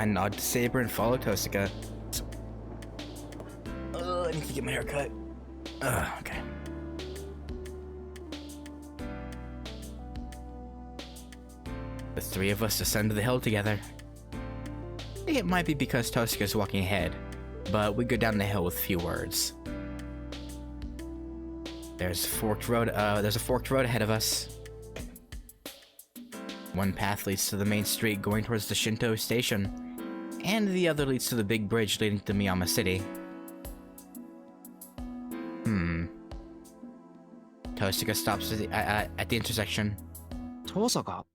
I nod to Saber and follow Tosaka. I need to get my hair cut. Okay. The three of us descend the hill together. It might be because Tosaka's walking ahead, but we go down the hill with few words. There's a forked road ahead of us. One path leads to the main street going towards the Shinto station, and the other leads to the big bridge leading to Miyama City. Tosaka stops at the intersection. Tosaka?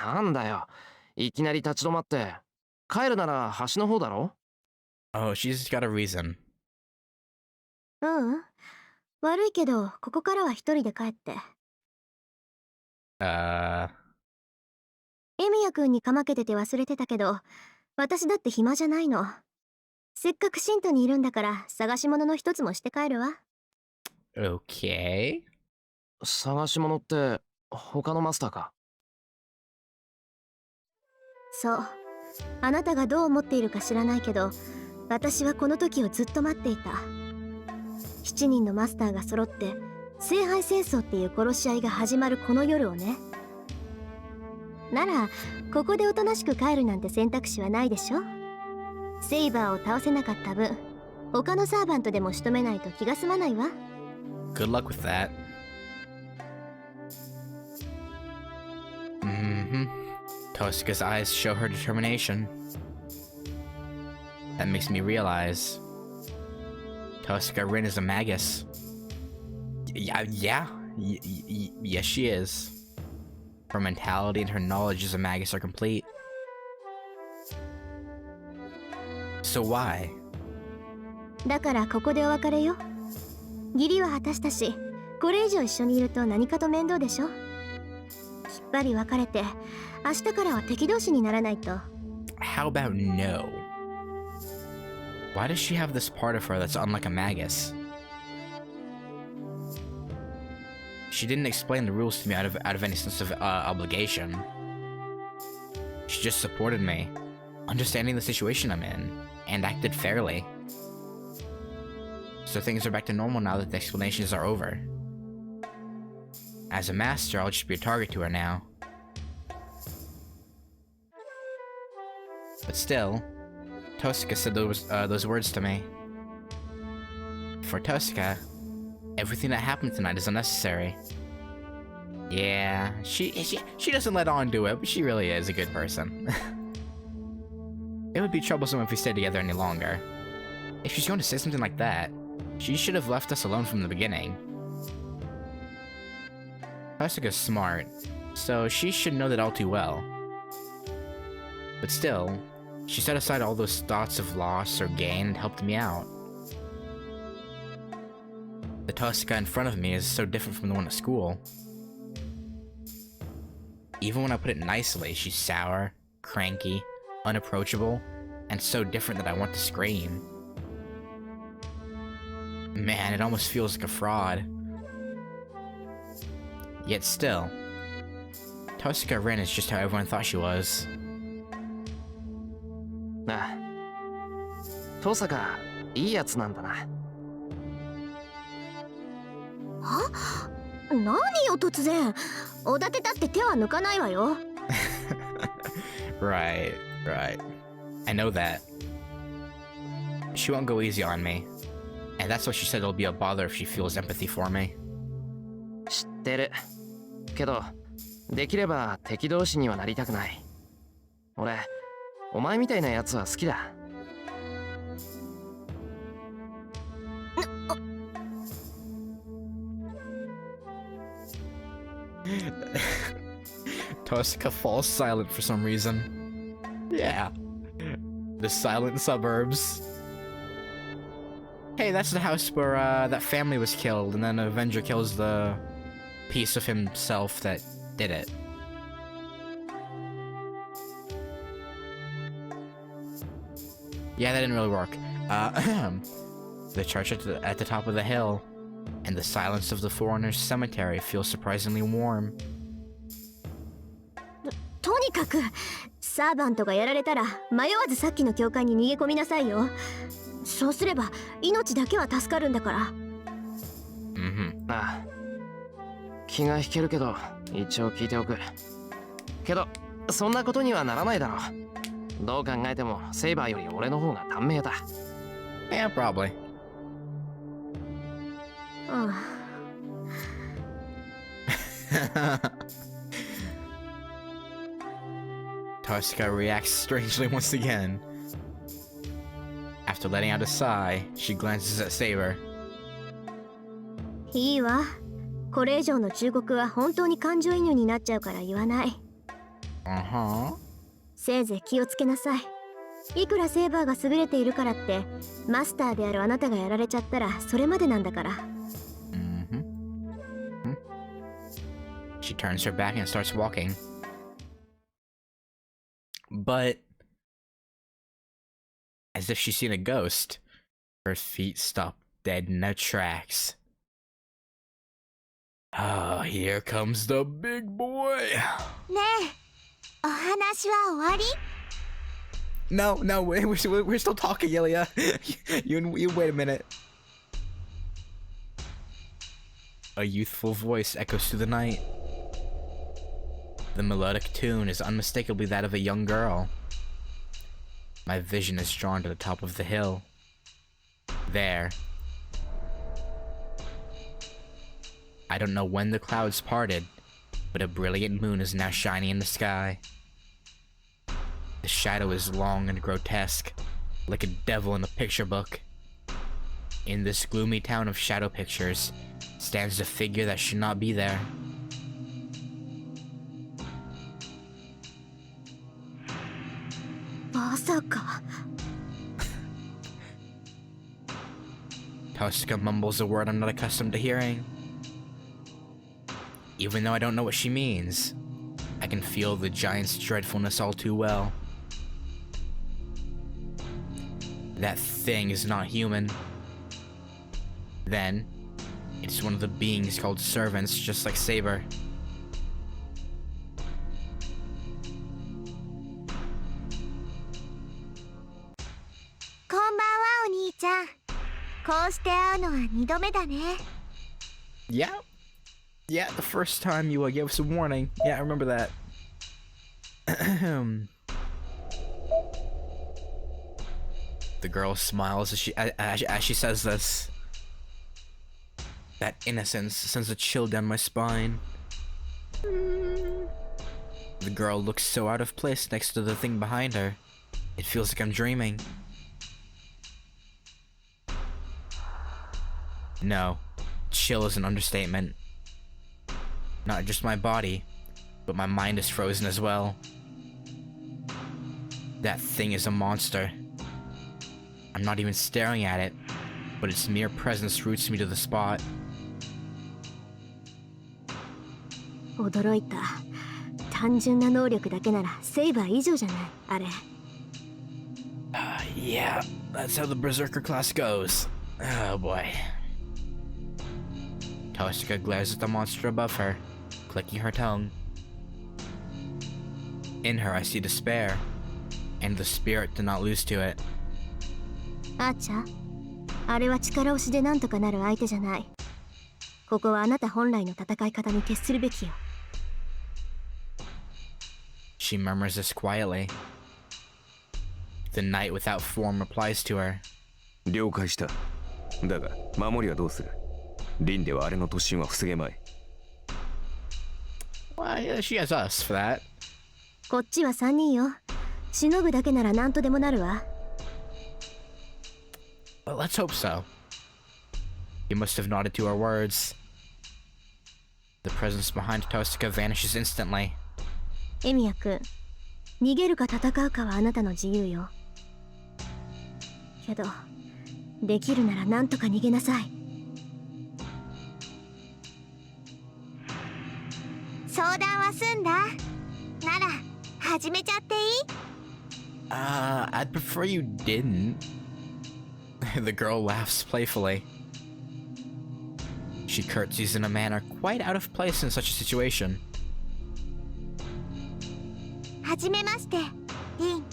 なんだよ。いきなり立ち止まって。帰るなら橋の方だろ? Oh, she's got a reason. 悪いけど、ここからは一人で帰って。エミヤくんにかまけてて忘れてたけど、私だって暇じゃないの。せっかくシントにいるんだから、探し物の一つもして帰るわ。Okay. 探し物って、他のマスターか? そう。あなたがどう思っているか知らないけど、私はこの時をずっと待っていた。7人のマスターが揃って、聖杯戦争っていう殺し合いが始まるこの夜をね。なら、ここでおとなしく帰るなんて選択肢はないでしょ。セイバーを倒せなかった分、他のサーバントでも仕留めないと気が済まないわ。Good luck with that. Tosaka's eyes show her determination. That makes me realize Tosaka Rin is a magus. Yes, she is. Her mentality and her knowledge as a magus are complete. So why? だからここでお別れよ。義理は果たしたし、これ以上一緒にいると何かと面倒でしょ。きっぱり別れて、明日からは敵同士にならないと。How about no? Why does she have this part of her that's unlike a magus? She didn't explain the rules to me out of any sense of obligation. She just supported me, understanding the situation I'm in, and acted fairly. So things are back to normal now that the explanations are over. As a master, I'll just be a target to her now. But still, Tosaka said those words to me. For Tosaka, everything that happened tonight is unnecessary. Yeah, she doesn't let on to it, but she really is a good person. It would be troublesome if we stayed together any longer. If she's going to say something like that, she should have left us alone from the beginning. Tosaka's smart, so she should know that all too well. But still, she set aside all those thoughts of loss or gain and helped me out. The Tosaka in front of me is so different from the one at school. Even when I put it nicely, she's sour, cranky, unapproachable, and so different that I want to scream. Man, it almost feels like a fraud. Yet still, Tosaka Rin is just how everyone thought she was. ああ、Tosaka、いいやつなんだな。は？何よ突然。おだてたって手は抜かないわよ。Right. I know that. She won't go easy on me. And that's why she said it'll be a bother if she feels empathy for me. 知ってる。けど、できれば敵同士にはなりたくない。俺、お前みたいなやつは好きだ。Tosaka falls silent for some reason. Yeah. The silent suburbs. Hey, that's the house where that family was killed, and then Avenger kills the piece of himself that did it. Yeah, that didn't really work. The church at the top of the hill, and the silence of the foreigner's cemetery feels surprisingly warm. とにかくサーバントがやられたら迷わずさっきの教会に逃げ込みなさいよ。そうすれば命だけは助かるんだから。ああ、気が引けるけど一応聞いておく。けどそんなことにはならないだろう。どう考えてもセイバーより俺の方が短命だ。Yeah, probably. ああ。Tosca reacts strangely once again. After letting out a sigh, she glances at Saber. いいわ。これ以上の忠告は本当に感情移入になっちゃうから言わない。せいぜい気をつけなさい。いくらセーバーが優れているからってマスターであるあなたがやられちゃったらそれまでなんだから。She turns her back and starts walking. But as if she's seen a ghost, her feet stop dead in their tracks. Ah, here comes the big boy. ねえ、お話は終わり? No, we're still talking, Illya. you wait a minute. A youthful voice echoes through the night. The melodic tune is unmistakably that of a young girl. My vision is drawn to the top of the hill. There. I don't know when the clouds parted, but a brilliant moon is now shining in the sky. The shadow is long and grotesque, like a devil in a picture book. In this gloomy town of shadow pictures stands a figure that should not be there. Berserker. Tosca mumbles a word I'm not accustomed to hearing. Even though I don't know what she means, I can feel the giant's dreadfulness all too well. That thing is not human. Then, it's one of the beings called servants, just like Saber. Yeah, the first time you gave us a warning. Yeah, I remember that. The girl smiles as she says this. That innocence sends a chill down my spine. The girl looks so out of place next to the thing behind her. It feels like I'm dreaming. No, chill is an understatement. Not just my body, but my mind is frozen as well. That thing is a monster. I'm not even staring at it, but its mere presence roots me to the spot. 驚いた。単純な能力だけならセイバー以上じゃない、あれ。Yeah, that's how the Berserker class goes. Oh boy. Tosca glares at the monster above her, clicking her tongue. In her I see despair, and the spirit to not lose to it. あーちゃん、あれは力押しでなんとかなる相手じゃない。ここはあなた本来の戦い方に徹するべきよ。She murmurs this quietly. The knight without form replies to her. 了解した。だが守りはどうする？リンではあれの突進は防げまい。Well, yeah, she has us for that. こっちは3人よ。しのぐだけなら何とでもなるわ。Well, let's hope so. He must have nodded to our words. The presence behind Tosca vanishes instantly. エミヤ君、逃げるか戦うかはあなたの自由よ。けど、できるなら何とか逃げなさい。相談は済んだ。なら、始めちゃっていい？ I'd prefer you didn't. The girl laughs playfully. She curtsies in a manner quite out of place in such a situation. はじめまして、リン、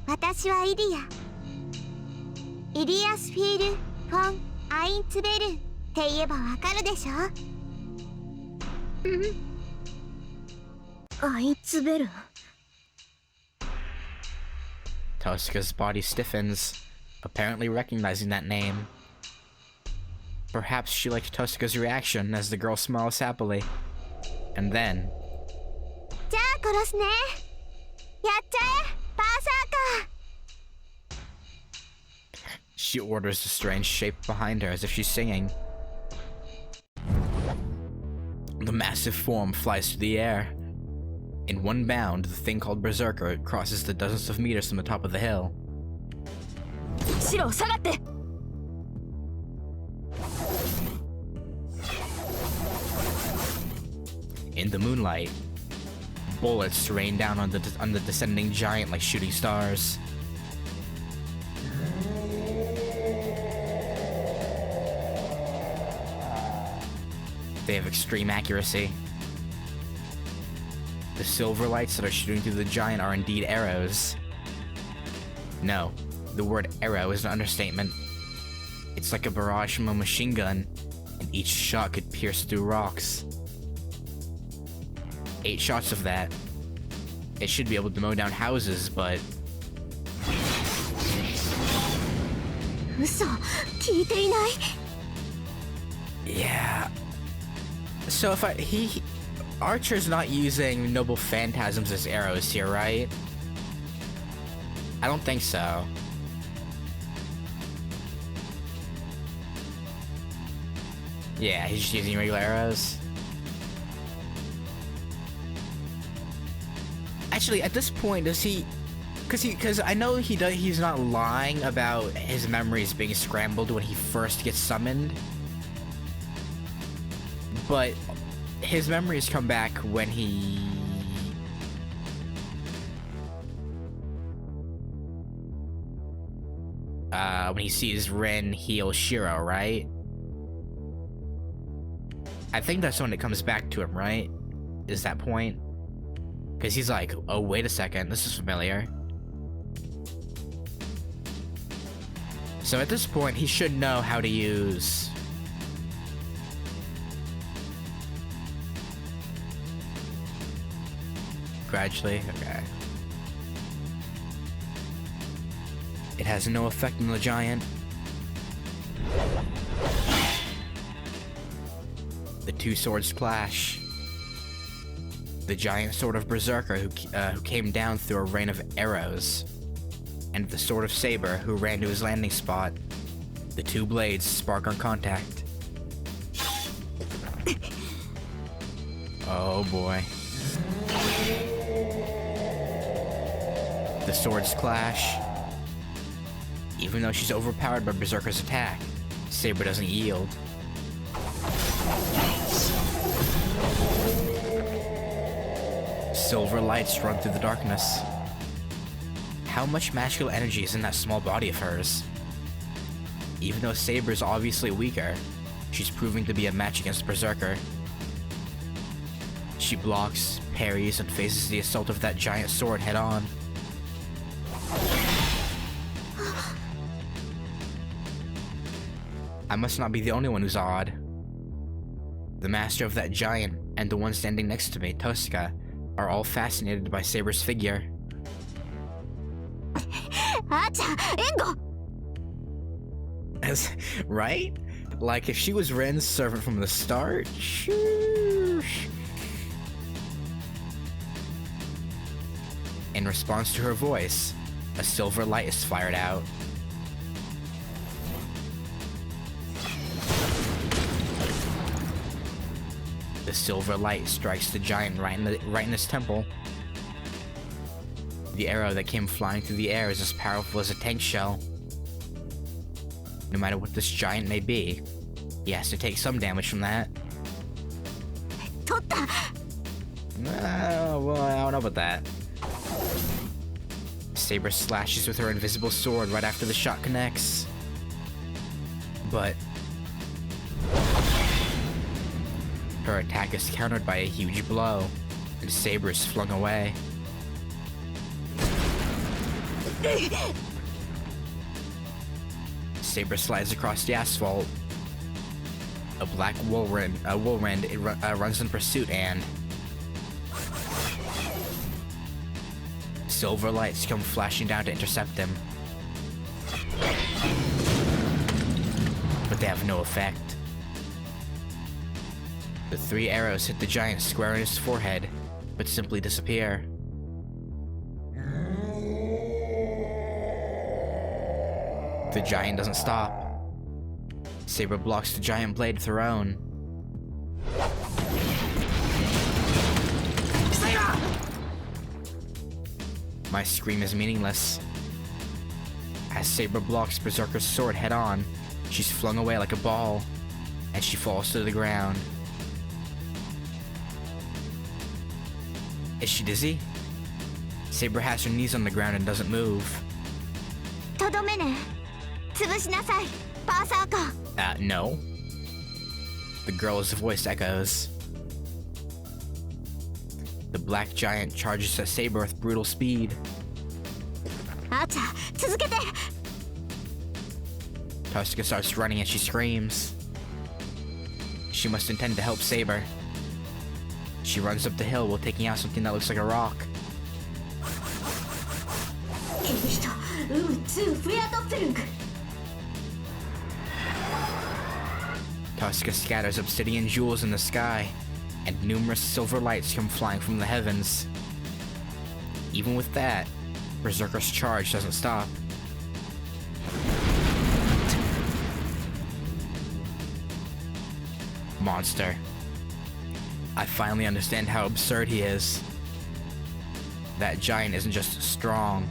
私はイリア。イリアスフィール・フォン・アインツベルって言えばわかるでしょ。アインツベル。 Tosca's body stiffens, apparently recognizing that name. Perhaps she liked Tosca's reaction as the girl smiles happily. And then... じゃあ殺すね。やっちゃえ、バーサーカー。 She orders the strange shape behind her as if she's singing. The massive form flies through the air. In one bound, the thing called Berserker crosses the dozens of meters from the top of the hill. シロ、下がって。 In the moonlight, bullets rain down on the descending giant like shooting stars. They have extreme accuracy. The silver lights that are shooting through the giant are indeed arrows. No, the word arrow is an understatement. It's like a barrage from a machine gun, and each shot could pierce through rocks. 8 shots of that. It should be able to mow down houses, but... 嘘、聞いていない。 Yeah. So if Archer's not using noble phantasms as arrows here, right? I don't think so. Yeah, he's just using regular arrows. Actually, at this point, does he... Because I know he's not lying about his memories being scrambled when he first gets summoned. But his memories come back when he... when he sees Rin heal Shiro, right? I think that's when it comes back to him, right? Is that point? Because he's like, oh, wait a second, this is familiar. So at this point, he should know how to use... Gradually? Okay. It has no effect on the giant. The 2 swords clash. The giant sword of Berserker who came down through a rain of arrows, and the sword of Saber who ran to his landing spot. The 2 blades spark on contact. Oh boy. The swords clash. Even though she's overpowered by Berserker's attack, Saber doesn't yield. Silver lights run through the darkness. How much masculine energy is in that small body of hers? Even though Saber is obviously weaker, she's proving to be a match against Berserker. She blocks, parries, and faces the assault of that giant sword head on. I must not be the only one who's awed. The master of that giant and the one standing next to me, Tosca, are all fascinated by Saber's figure. Right? Like, if she was Ren's servant from the start, shoosh. In response to her voice, a silver light is fired out. The silver light strikes the giant right in his temple. The arrow that came flying through the air is as powerful as a tank shell. No matter what this giant may be, he has to take some damage from that. Well, I don't know about that. Saber slashes with her invisible sword right after the shot connects. But her attack is countered by a huge blow, and Saber is flung away. Saber slides across the asphalt. A black whirlwind runs in pursuit and... silver lights come flashing down to intercept him. But they have no effect. The 3 arrows hit the giant square in his forehead, but simply disappear. The giant doesn't stop. Saber blocks the giant blade with her own. My scream is meaningless. As Saber blocks Berserker's sword head on, she's flung away like a ball, and she falls to the ground. Is she dizzy? Saber has her knees on the ground and doesn't move. とどめね。潰しなさい、バーサーカー。No. The girl's voice echoes. The black giant charges at Saber with brutal speed. あちゃ、続けて。Tosca starts running and she screams. She must intend to help Saber. She runs up the hill while taking out something that looks like a rock. いい人、2フレアトップルング。Tosca scatters obsidian jewels in the sky, and numerous silver lights come flying from the heavens. Even with that, Berserker's charge doesn't stop. Monster. I finally understand how absurd he is. That giant isn't just strong.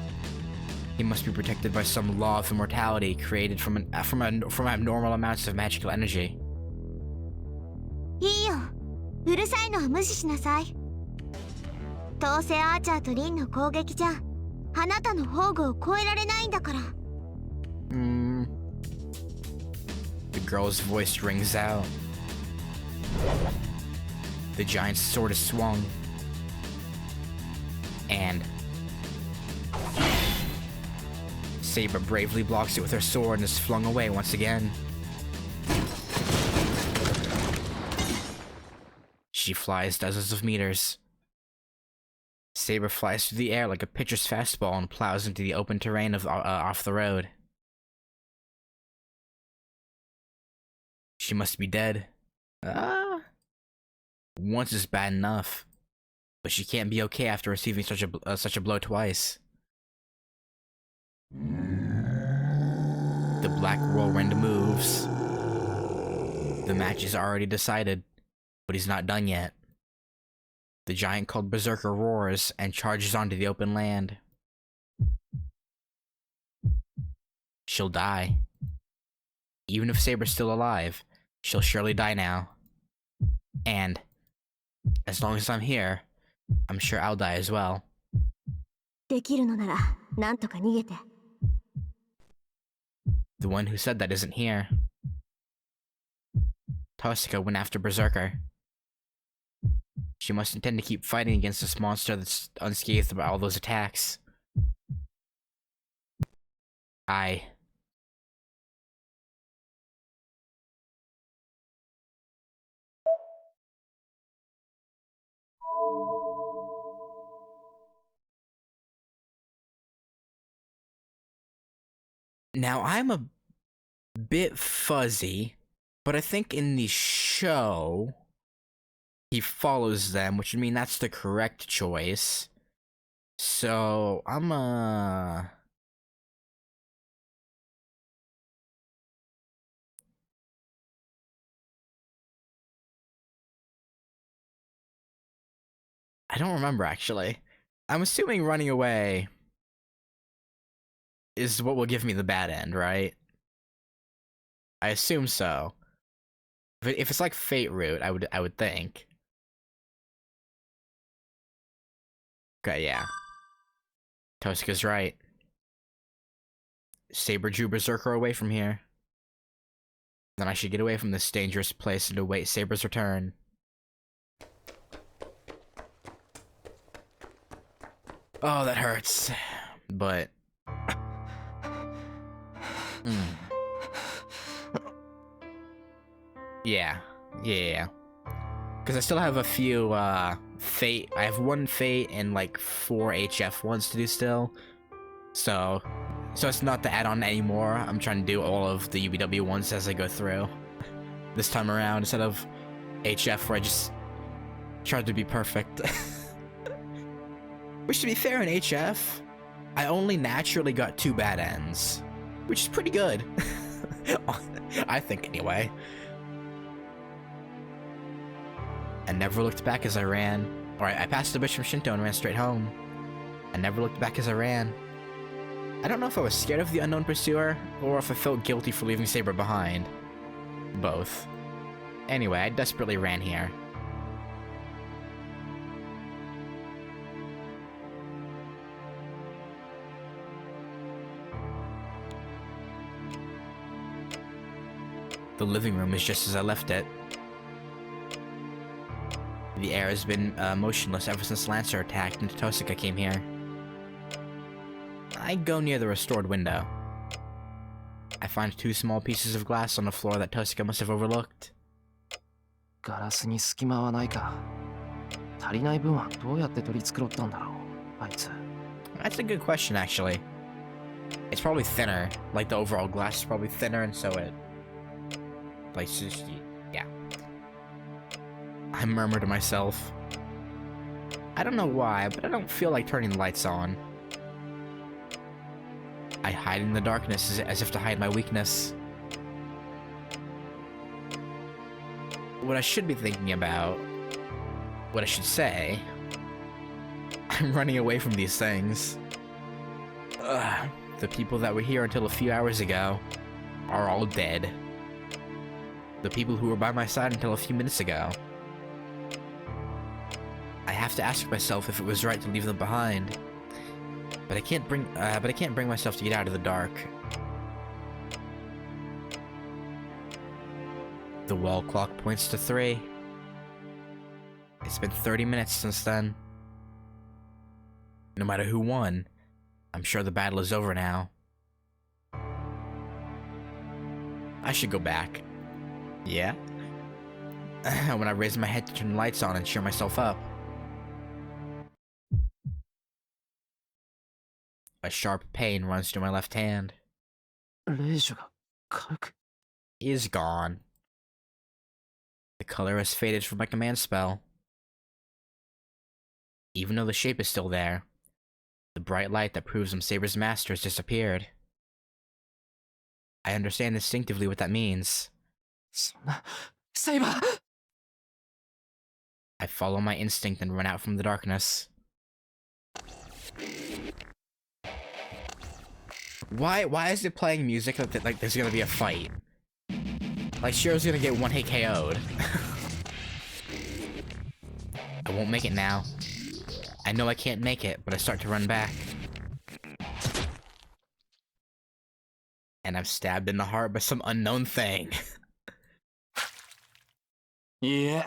He must be protected by some law of immortality created from abnormal amounts of magical energy. いいよ、うるさいのは無視しなさい。どうせアーチャーとリンの攻撃じゃあなたの宝具を超えられないんだから。The girl's voice rings out. The giant's sword is swung. And Saber bravely blocks it with her sword and is flung away once again. She flies dozens of meters. Saber flies through the air like a pitcher's fastball and plows into the open terrain off the road. She must be dead. Once is bad enough, but she can't be okay after receiving such a blow twice. The black whirlwind moves. The match is already decided, but he's not done yet. The giant called Berserker roars and charges onto the open land. She'll die. Even if Saber's still alive, she'll surely die now. And as long as I'm here, I'm sure I'll die as well. できるのなら、なんとか逃げて。The one who said that isn't here. Tosca went after Berserker. She must intend to keep fighting against this monster that's unscathed by all those attacks. Now, I'm a bit fuzzy, but I think in the show, he follows them, which would mean that's the correct choice. So, I don't remember, actually. I'm assuming running away is what will give me the bad end, right? I assume so. If it's like Fate route, I would think. Okay, yeah. Tosca's right. Saber drew Berserker away from here. Then I should get away from this dangerous place and await Saber's return. Oh, that hurts. But Mm. Yeah. Yeah. Because I still have a few, Fate. I have 1 Fate and, like, 4 HF ones to do still. So it's not to add on anymore. I'm trying to do all of the UBW ones as I go through. This time around, instead of HF, where I just tried to be perfect. Which, to be fair, in HF, I only naturally got 2 bad ends. Which is pretty good. I think, anyway. I never looked back as I ran. Alright, I passed the bitch from Shinto and ran straight home. I never looked back as I ran. I don't know if I was scared of the unknown pursuer, or if I felt guilty for leaving Saber behind. Both. Anyway, I desperately ran here. The living room is just as I left it. The air has been motionless ever since Lancer attacked and Tosika came here. I go near the restored window. I find 2 small pieces of glass on the floor that Tosika must have overlooked. ガラスに隙間はないか。足りない分はどうやって取り繕ったんだろう、あいつ。That's a good question, actually. It's probably thinner. Like, the overall glass is probably thinner, and so it... Like, yeah. I murmur to myself. I don't know why, but I don't feel like turning the lights on. I hide in the darkness as if to hide my weakness. What I should be thinking about... What I should say... I'm running away from these things. Ugh, the people that were here until a few hours ago are all dead. The people who were by my side until a few minutes ago. I have to ask myself if it was right to leave them behind. But I can't bring myself to get out of the dark. The wall clock points to 3. It's been 30 minutes since then. No matter who won, I'm sure the battle is over now. I should go back. Yeah? When I raise my head to turn the lights on and cheer myself up. A sharp pain runs through my left hand. 霊樹が軽く。 He is gone. The color has faded from my command spell. Even though the shape is still there, the bright light that proves I'm Saber's master has disappeared. I understand instinctively what that means. そんな、セイバー! I follow my instinct and run out from the darkness. Why is it playing music like there's gonna be a fight? Like Shiro's gonna get 1-hit KO'd. I won't make it now. I know I can't make it, but I start to run back. And I'm stabbed in the heart by some unknown thing. いや、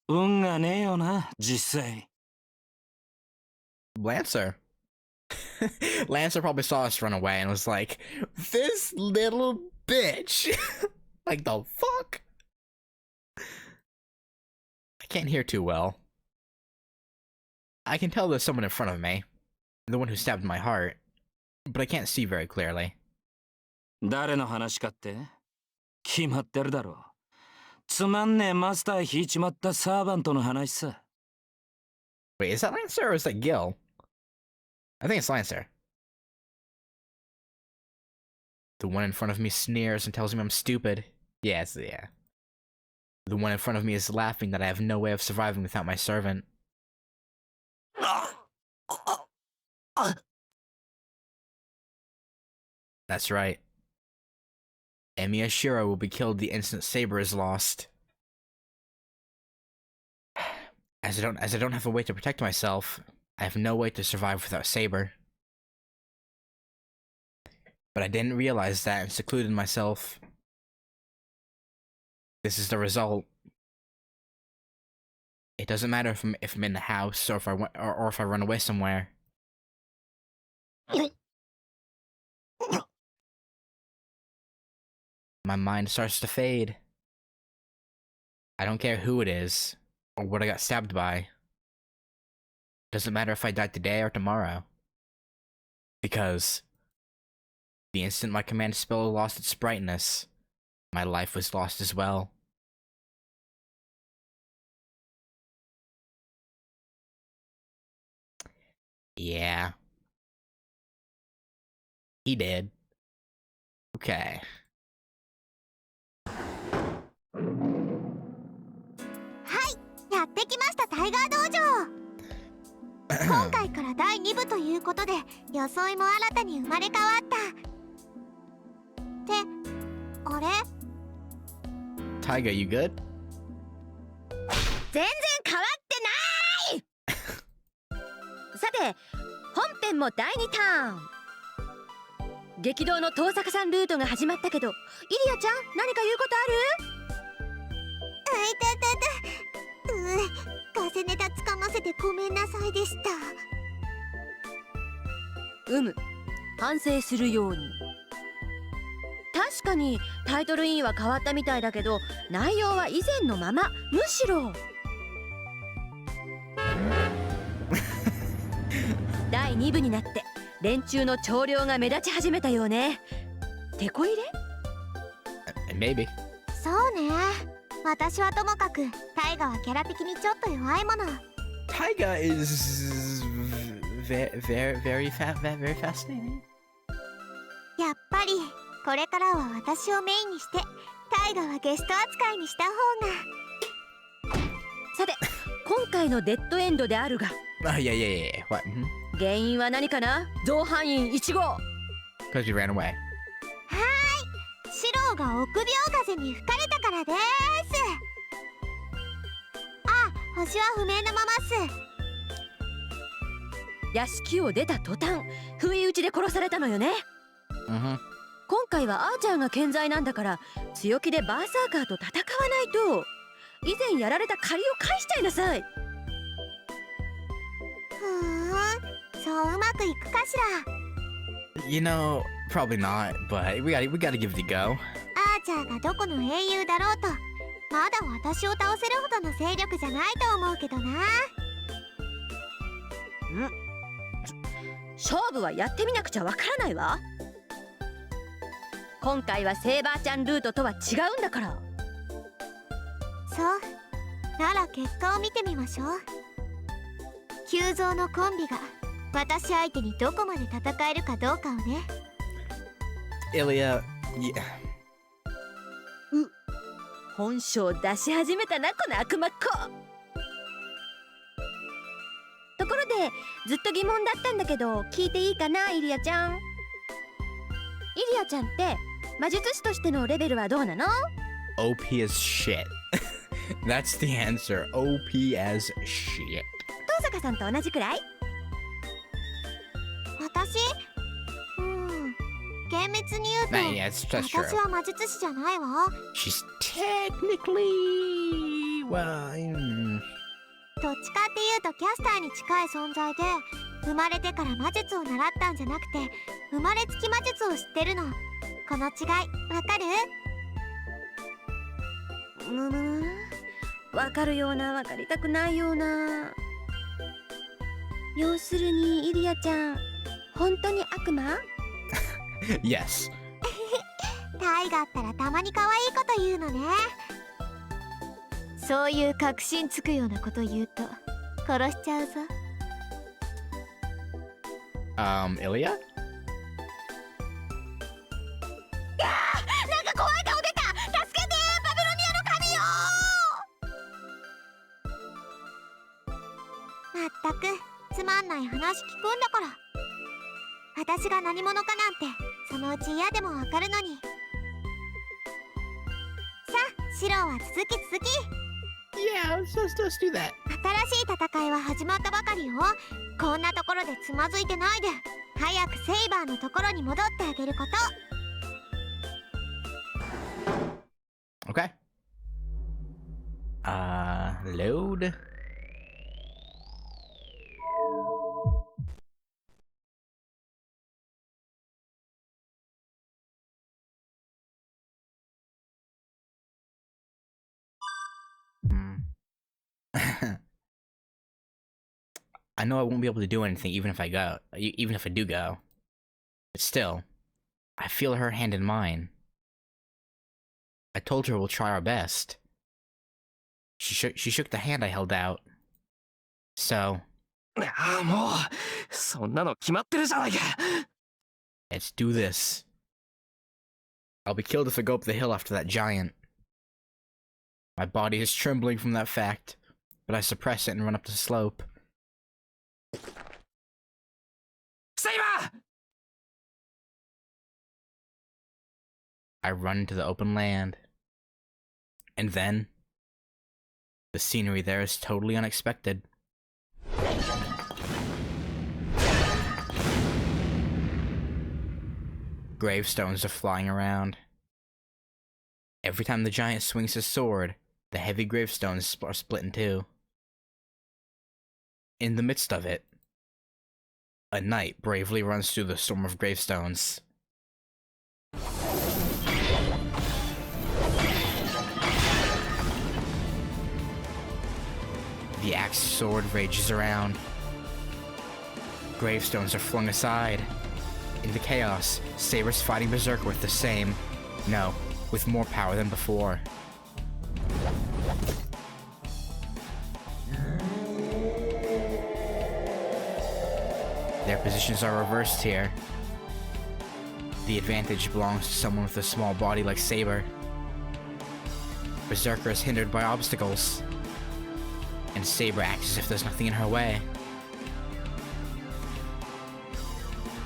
運がねえよな、実際。Lancer. Lancer probably saw us run away and was like, this little bitch. Like, the fuck? I can't hear too well. I can tell there's someone in front of me. The one who stabbed my heart. But I can't see very clearly. 誰の話かって？決まってるだろ。つまんねえマスター引いちまったサーバントの話さ。Wait, is that Lancer or is that Gil? I think it's Lancer. The one in front of me sneers and tells me I'm stupid. Yes, yeah. The one in front of me is laughing that I have no way of surviving without my servant. That's right. Miyashiro will be killed the instant Saber is lost. As I don't have a way to protect myself, I have no way to survive without Saber. But I didn't realize that and secluded myself. This is the result. It doesn't matter if I'm in the house or if I run away somewhere. my mind starts to fade. I don't care who it is or what I got stabbed by. Doesn't matter if I die today or tomorrow. Because the instant my command spell lost its brightness, my life was lost as well. Yeah. He did. Okay. やってきましたタイガー道場。今回から第2部ということで装いも新たに生まれ変わった。ってあれ Taiga, you good? 全然変わってないさて本編も第2ターン。激動の遠坂さんルートが始まったけど、イリアちゃん何か言うことガセネタつかませてごめんなさいでした。反省するように。確かにタイトルインは変わったみたいだけど、内容は以前のまま。むしろ第2部になって連中の長領が目立ち始めたようね。テこ入れ？ Maybe. そうね。私はともかくタイガはキャラ的にちょっと弱いもの。 Taiga is very fascinating. やっぱりこれからは私をメインにしてタイガはゲスト扱いにした方が。さて今回のデッドエンドであるが、 Yeah. What? 原因は何かな？造反員1号。 Because you ran away. シローが臆病風に吹かれたからです。あ、星は不明のままっす。屋敷を出た途端不意打ちで殺されたのよね。今回はアーチャーが健在なんだから、強気でバーサーカーと戦わないと。以前やられた借りを返しちゃいなさい。そううまくいくかしら。 You know, probably not, but we gotta give it a go. アーチャーがどこの英雄だろうと、まだ私を倒せるほどの勢力じゃないと思うけどな。勝負はやってみなくちゃわからないわ。今回はセーバーちゃんルートとは違うんだから。そうなら結果を見てみましょう。急増のコンビが私相手にどこまで戦えるかどうかをね。 Illya, yeah. 本性出し始めたな、この悪魔っ子。ところでずっと疑問だったんだけど、聞いていいかな、イリアちゃん。イリアちゃんって魔術師としてのレベルはどうなの？ OP as shit. That's the answer. OP as shit. 遠坂さんと同じくらい？私厳密に言うと、Yeah, that's true. 私は魔術師じゃないわ。 She's technically, well, どっちかっていうとキャスターに近い存在で、生まれてから魔術を習ったんじゃなくて生まれつき魔術を知ってるの。この違いわかる？わかるようなわかりたくないような。要するにイリアちゃん本当に悪魔？yes. タイガったらたまに可愛いこと言うのね。そういう確信つくようなこと言うと殺しちゃうぞ。Illya? なんか怖い顔出た。助けて、バビロニアの神よ。まったくつまんない話聞くんだから。私が何者かなんてそのうち嫌でもわかるのに。さあシローは続き。 Yeah, let's do that. 新しい戦いは始まったばかりよ。こんなところでつまずいてないで早くセイバーのところに戻ってあげること。 Okay. Load. I know I won't be able to do anything even if I do go. But still, I feel her hand in mine. I told her we'll try our best. She shook the hand I held out. So, ああ、もう、そんなの決まってるじゃないか。let's do this. I'll be killed if I go up the hill after that giant. My body is trembling from that fact, but I suppress it and run up the slope. Saber! I run into the open land. And then, the scenery there is totally unexpected. Gravestones are flying around. Every time the giant swings his sword, the heavy gravestones are split in two. In the midst of it, a knight bravely runs through the storm of gravestones. The axe sword rages around. Gravestones are flung aside. In the chaos, Saber's fighting Berserker with the same, no, with more power than before. Their positions are reversed here. The advantage belongs to someone with a small body like Saber. Berserker is hindered by obstacles, and Saber acts as if there's nothing in her way.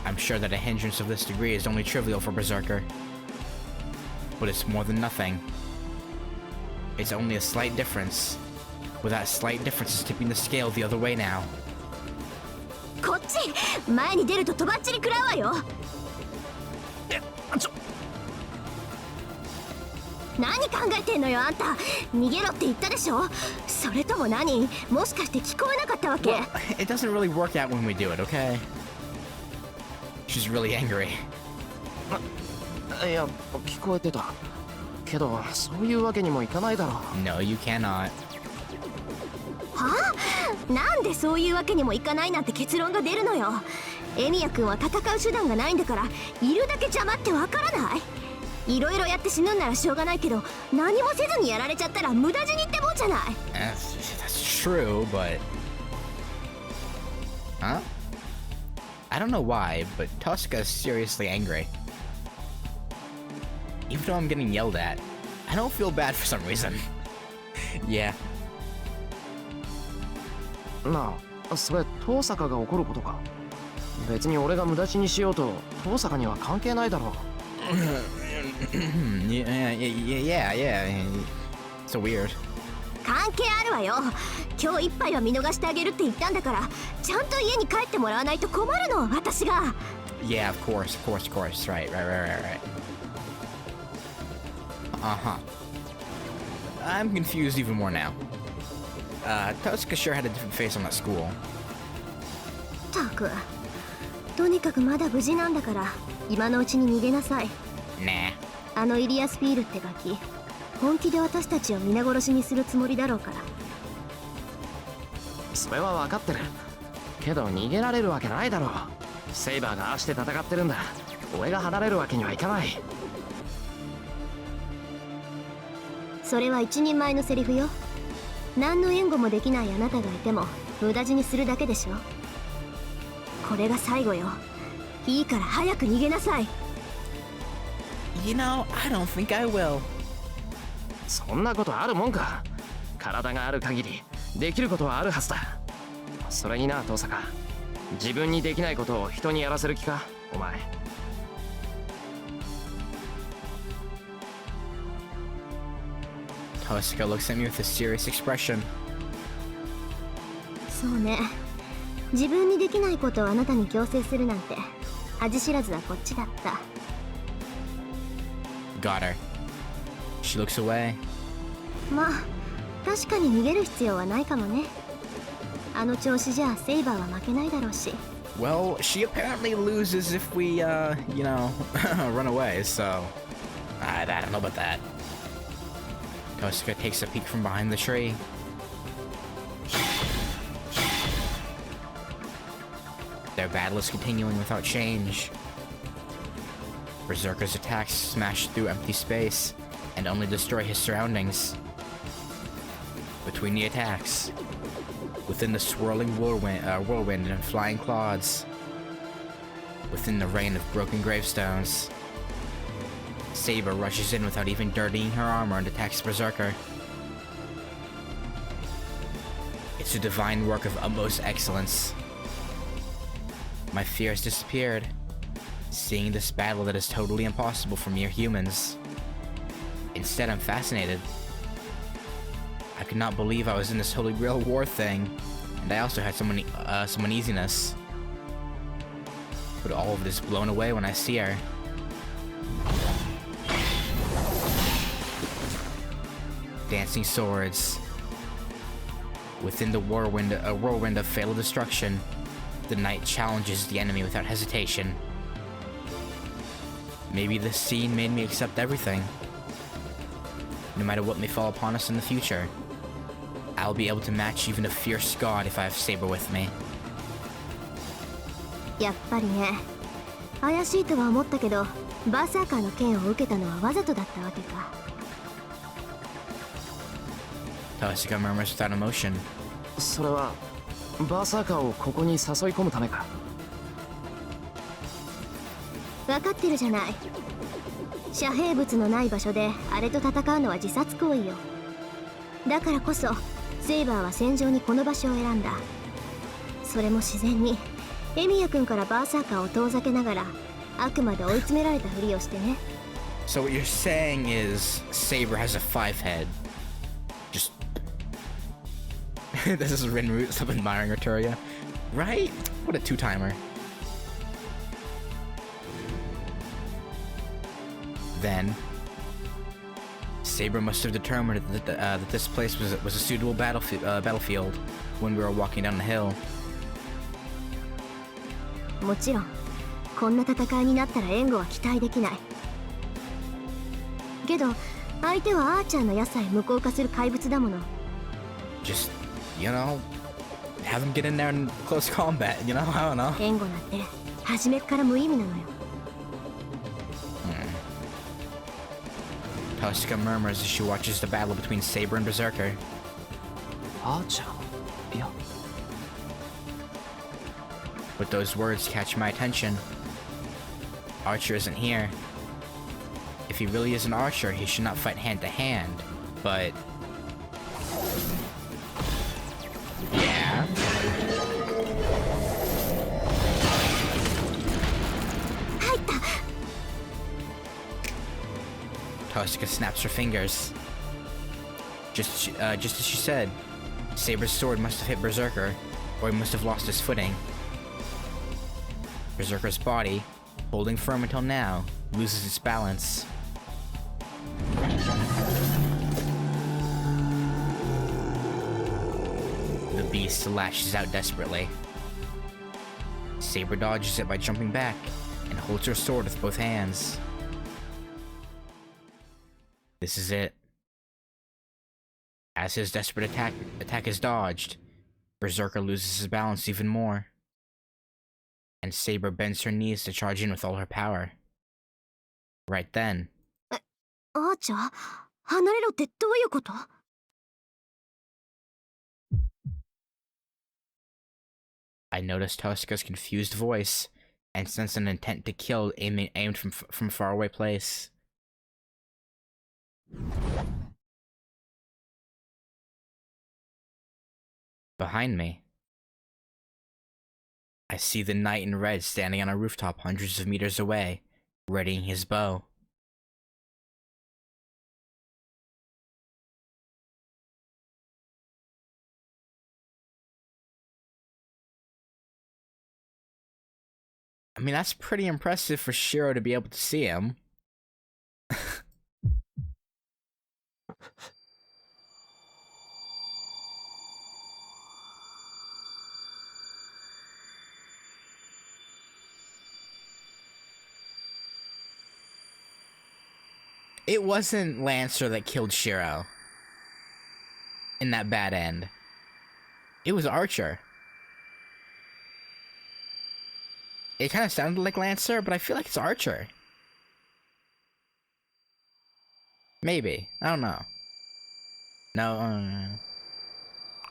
I'm sure that a hindrance of this degree is only trivial for Berserker, but it's more than nothing. It's only a slight difference, but that slight difference is tipping the scale the other way now. こっち前に出るととばっちり食らうわよ。何考えてんのよあんた。逃げろって言ったでしょ。それとも何、もしかして聞こえなかったわけ。 Well, it doesn't really work out when we do it, okay? She's really angry. いや、聞こえてた。けど、そういうわけにもいかないだろう。 No, you cannot. はあ、なんでそういうわけにもいかないなんて結論が出るのよ。エミヤ君は戦う手段がないんだから、いるだけ邪魔ってわからない。いろいろやって死ぬんならしょうがないけど、何もせずにやられちゃったら無駄死にってもんじゃない。That's true, but... Huh? I don't know why, but Tosca is seriously angry. Even though I'm getting yelled at, I don't feel bad for some reason. Yeah. なあ、それ遠坂が怒ることか。別に俺が無駄死にしようと遠坂には関係ないだろう。yeah. So weird. 関係あるわよ。今日一杯は見逃してあげるって言ったんだから、ちゃんと家に帰ってもらわないと困るの、私が。Yeah, of course. Right. Uh-huh. I'm confused even more now. Tosca sure had a different face on that school. たく、とにかくまだ無事なんだから、今のうちに逃げなさい。Nah. あのイリアスフィールってガキ、本気で私たちを皆殺しにするつもりだろうから。それは分かってる。けど逃げられるわけないだろう。セイバーがああして戦ってるんだ。俺が離れるわけにはいかない。それは一人前のセリフよ。何の援護もできないあなたがいても無駄死にするだけでしょ。これが最後よ。いいから早く逃げなさい。You know, I don't think I will. そんなことあるもんか。体がある限りできることはあるはずだ。それにな、遠坂、自分にできないことを人にやらせる気か、お前。Tosca looks at me with a serious expression. そうね。自分にできないことをあなたに強制するなんて恥知らずはこっちだった。Got her. She looks away. まあ確かに逃げる必要はないかもね。あの調子じゃセイバーは負けないだろうし。Well, she apparently loses if we, run away, so... I don't know about that. Tosca takes a peek from behind the tree. Their battle is continuing without change. Berserker's attacks smash through empty space and only destroy his surroundings. Between the attacks, within the swirling whirlwind and flying clouds, within the rain of broken gravestones, Saber rushes in without even dirtying her armor and attacks Berserker. It's a divine work of utmost excellence. My fear has disappeared, seeing this battle that is totally impossible for mere humans. Instead, I'm fascinated. I could not believe I was in this Holy Grail war thing, and I also had some uneasiness. But all of it is blown away when I see her. Dancing swords. Within the whirlwind of fatal destruction, the knight challenges the enemy without hesitation. Maybe this scene made me accept everything. No matter what may fall upon us in the future, I'll be able to match even a fierce god if I have Saber with me. やっぱりね。怪しいとは思ったけど、バーサーカーの剣を受けたのはわざとだったわけか。Tosca murmurs without emotion. それはバーサーカーをここに誘い込むためか。分かってるじゃない。遮蔽物のない場所であれと戦うのは自殺行為よ。だからこそセイバーは戦場にこの場所を選んだ。それも自然にエミヤ君からバーサーカーを遠ざけながらあくまで追い詰められたふりをしてね。 So what you're saying is Saber has a 5 head. Just this is Rinru, stop admiring Arturia. Right? What a 2-timer. Then Saber must have determined that this place was a suitable battlefield when we were walking down the hill. もちろんこんな戦いになったら援護は期待できない。けど相手はアーチャーの野菜無効化する怪物だもの。 Just, you know, have them get in there in close combat, you know? I don't know. 援護なんて初めっから無意味なのよ。Tosca murmurs as she watches the battle between Saber and Berserker. アーチャー？いや。 But those words catch my attention. Archer isn't here. If he really is an archer, he should not fight hand to hand, but... Yeah? Tosca snaps her fingers. Just as she said, Saber's sword must have hit Berserker, or he must have lost his footing. Berserker's body, holding firm until now, loses its balance. The beast lashes out desperately. Saber dodges it by jumping back and holds her sword with both hands. This is it. As his desperate attack is dodged, Berserker loses his balance even more. And Saber bends her knees to charge in with all her power. Right then. アーチャー、離れろってどういうこと？ I noticed Tosca's confused voice and sensed an intent to kill aimed from a faraway place. Behind me, I see the knight in red standing on a rooftop hundreds of meters away, readying his bow. I mean, that's pretty impressive for Shiro to be able to see him. It wasn't Lancer that killed Shiro in that bad end. It was Archer. It kind of sounded like Lancer, but I feel like it's Archer. Maybe. I don't know. No,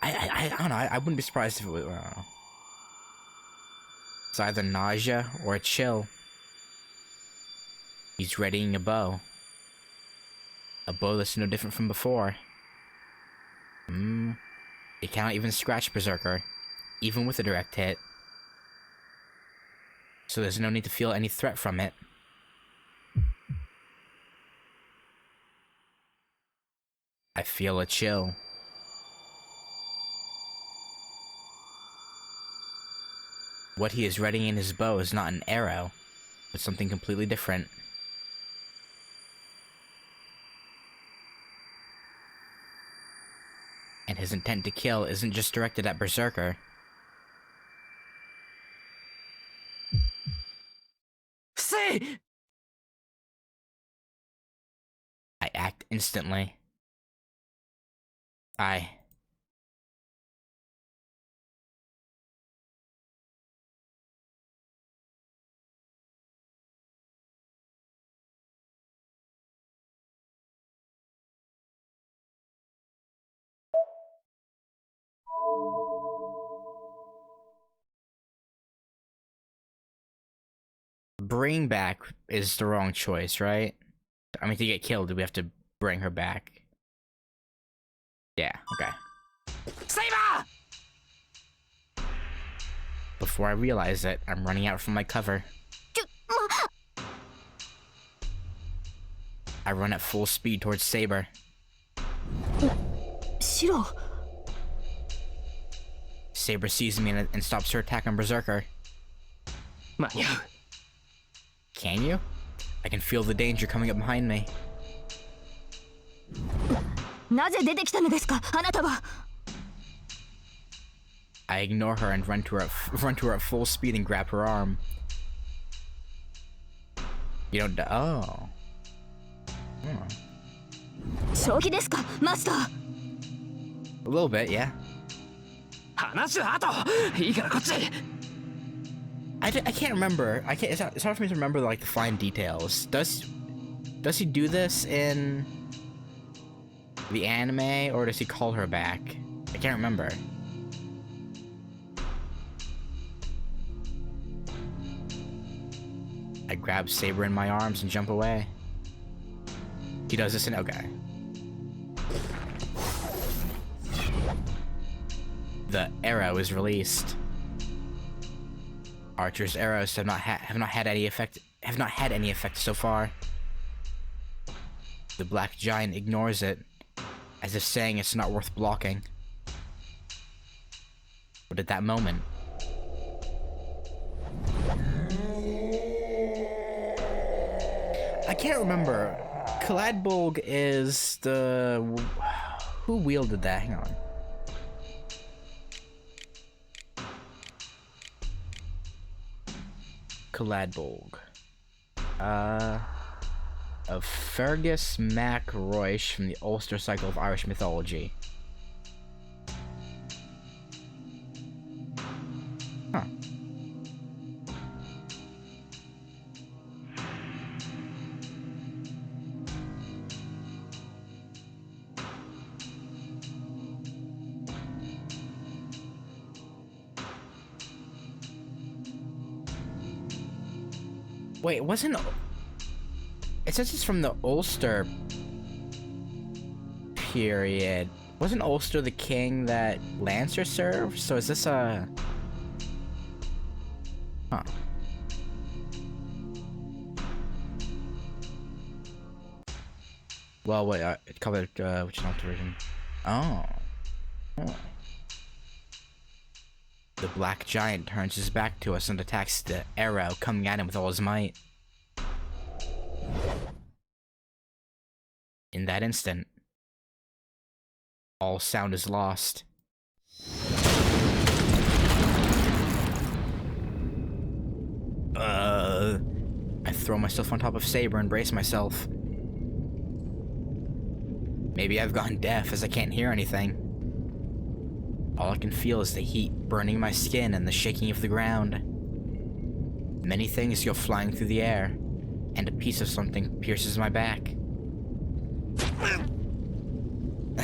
I don't know. I wouldn't be surprised if it was. It's either nausea or a chill. He's readying a bow. A bow that's no different from before. It cannot even scratch Berserker, even with a direct hit. So there's no need to feel any threat from it. I feel a chill. What he is readying in his bow is not an arrow, but something completely different. And his intent to kill isn't just directed at Berserker. Say! I act instantly. I... Bring back is the wrong choice, right? I mean, to get killed, do we have to bring her back? Yeah, okay. Saber! Before I realize it, I'm running out from my cover. I run at full speed towards Saber. Shiro. Saber sees me and stops her attack on Berserker. Can you? I can feel the danger coming up behind me. なぜ出てきたのですか、あなたは。 I ignore her and run to her at full speed and grab her arm. You don't. Oh. 正気ですか、マスター。 A little bit, yeah. 話は後いいからこっち I can't remember. It's hard for me to remember like the fine details. Does he do this in the anime, or does he call her back? I can't remember. I grab Saber in my arms and jump away. He does this in okay. The arrow is released. Archer's arrows have not had any effect so far. The black giant ignores it, as if saying it's not worth blocking. But at that moment, I can't remember. Kaladbolg is the... Who wielded that? Hang on. Kaladbolg. Of Fergus Mac Roish from the Ulster cycle of Irish mythology. Huh. Wait, wasn't... It says it's from the Ulster period. Wasn't Ulster the king that Lancer served? So is this a... Huh. Well, wait, it covered, which is not the version. Oh. Oh. The black giant turns his back to us and attacks the arrow, coming at him with all his might. In that instant, all sound is lost. I throw myself on top of Saber and brace myself. Maybe I've gone deaf as I can't hear anything. All I can feel is the heat burning my skin and the shaking of the ground. Many things go flying through the air, and a piece of something pierces my back.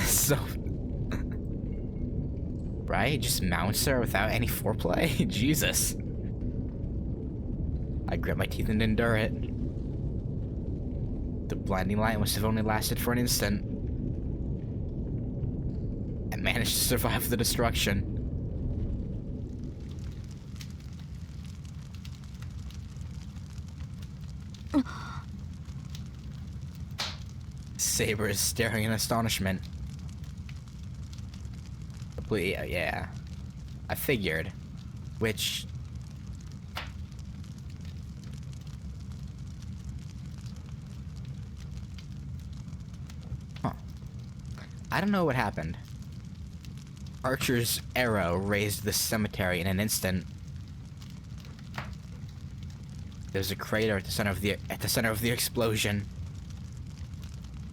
So... right? Just mounts her without any foreplay? Jesus. I grit my teeth and endure it. The blinding light must have only lasted for an instant. I managed to survive the destruction. Saber is staring in astonishment. Yeah. I figured. Which... huh. I don't know what happened. Archer's arrow razed the cemetery in an instant. There's a crater at the center of the explosion.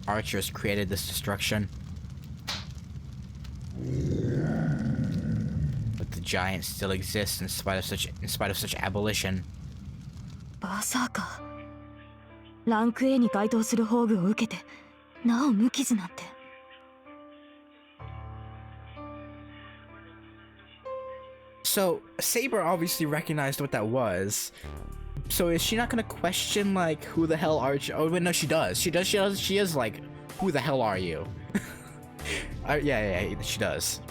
Archers created this destruction. But the giant still exists in spite of such abolition. バーサーカー。ランク A に該当する宝具を受けて、なお無傷なんて。So, Saber obviously recognized what that was. So is she not gonna question, like, who the hell Archer? Oh, wait, no, she does. She is like, who the hell are you? Yeah, she does.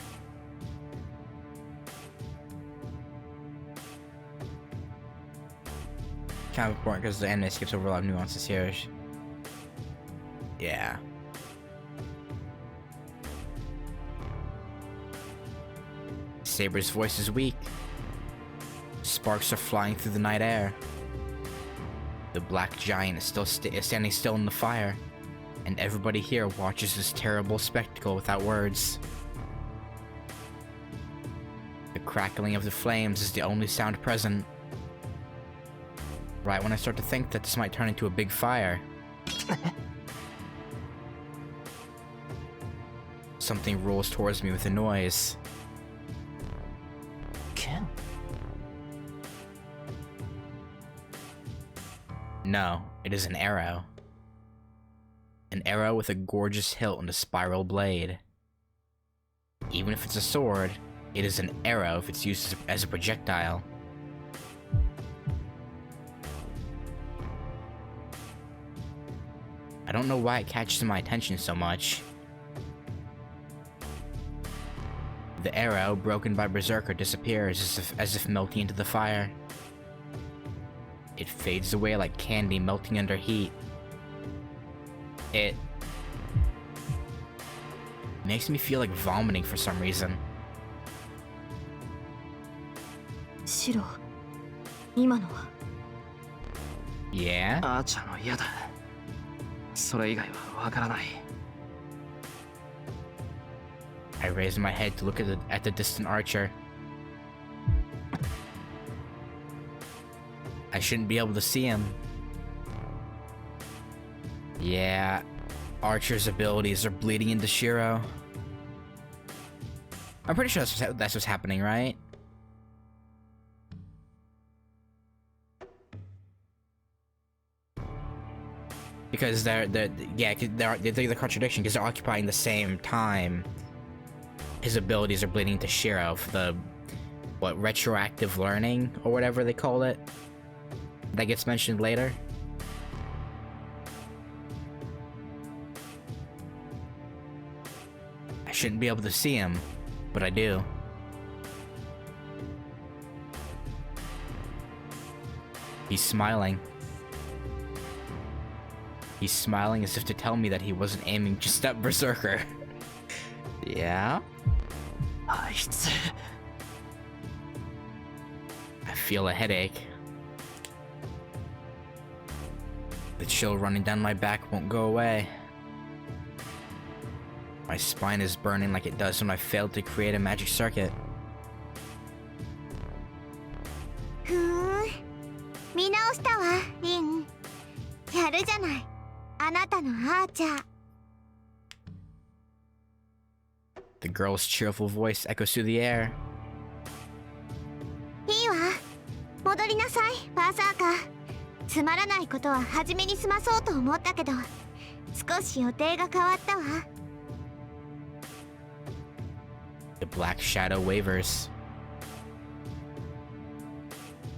Kind of important because the anime skips over a lot of nuances here. Yeah. Saber's voice is weak. Sparks are flying through the night air. The black giant is standing still in the fire, and everybody here watches this terrible spectacle without words. The crackling of the flames is the only sound present. Right when I start to think that this might turn into a big fire. Something rolls towards me with a noise. Ken? No, it is an arrow. An arrow with a gorgeous hilt and a spiral blade. Even if it's a sword, it is an arrow if it's used as a projectile. I don't know why it catches my attention so much. The arrow, broken by Berserker, disappears as if melting into the fire. It fades away like candy melting under heat. It makes me feel like vomiting for some reason. シロ、今のは。Yeah? アーチャーの嫌だ。それ以外はわからない。I raise my head to look at the distant archer. I shouldn't be able to see him. Yeah, Archer's abilities are bleeding into Shiro. I'm pretty sure that's what's happening, right? Because they're the contradiction because they're occupying the same time. His abilities are bleeding into Shiro for the retroactive learning or whatever they call it. That gets mentioned later. I shouldn't be able to see him, but I do. He's smiling. He's smiling as if to tell me that he wasn't aiming just at Berserker. Yeah? I feel a headache. The chill running down my back won't go away. My spine is burning like it does when I failed to create a magic circuit. ふーん、見直したわ、リン。やるじゃない、あなたのアーチャー。The girl's cheerful voice echoes through the air. いいわ、戻りなさいバーサーカー。つまらないことは初めに済まそうと思ったけど、少し予定が変わったわ。 The black shadow wavers.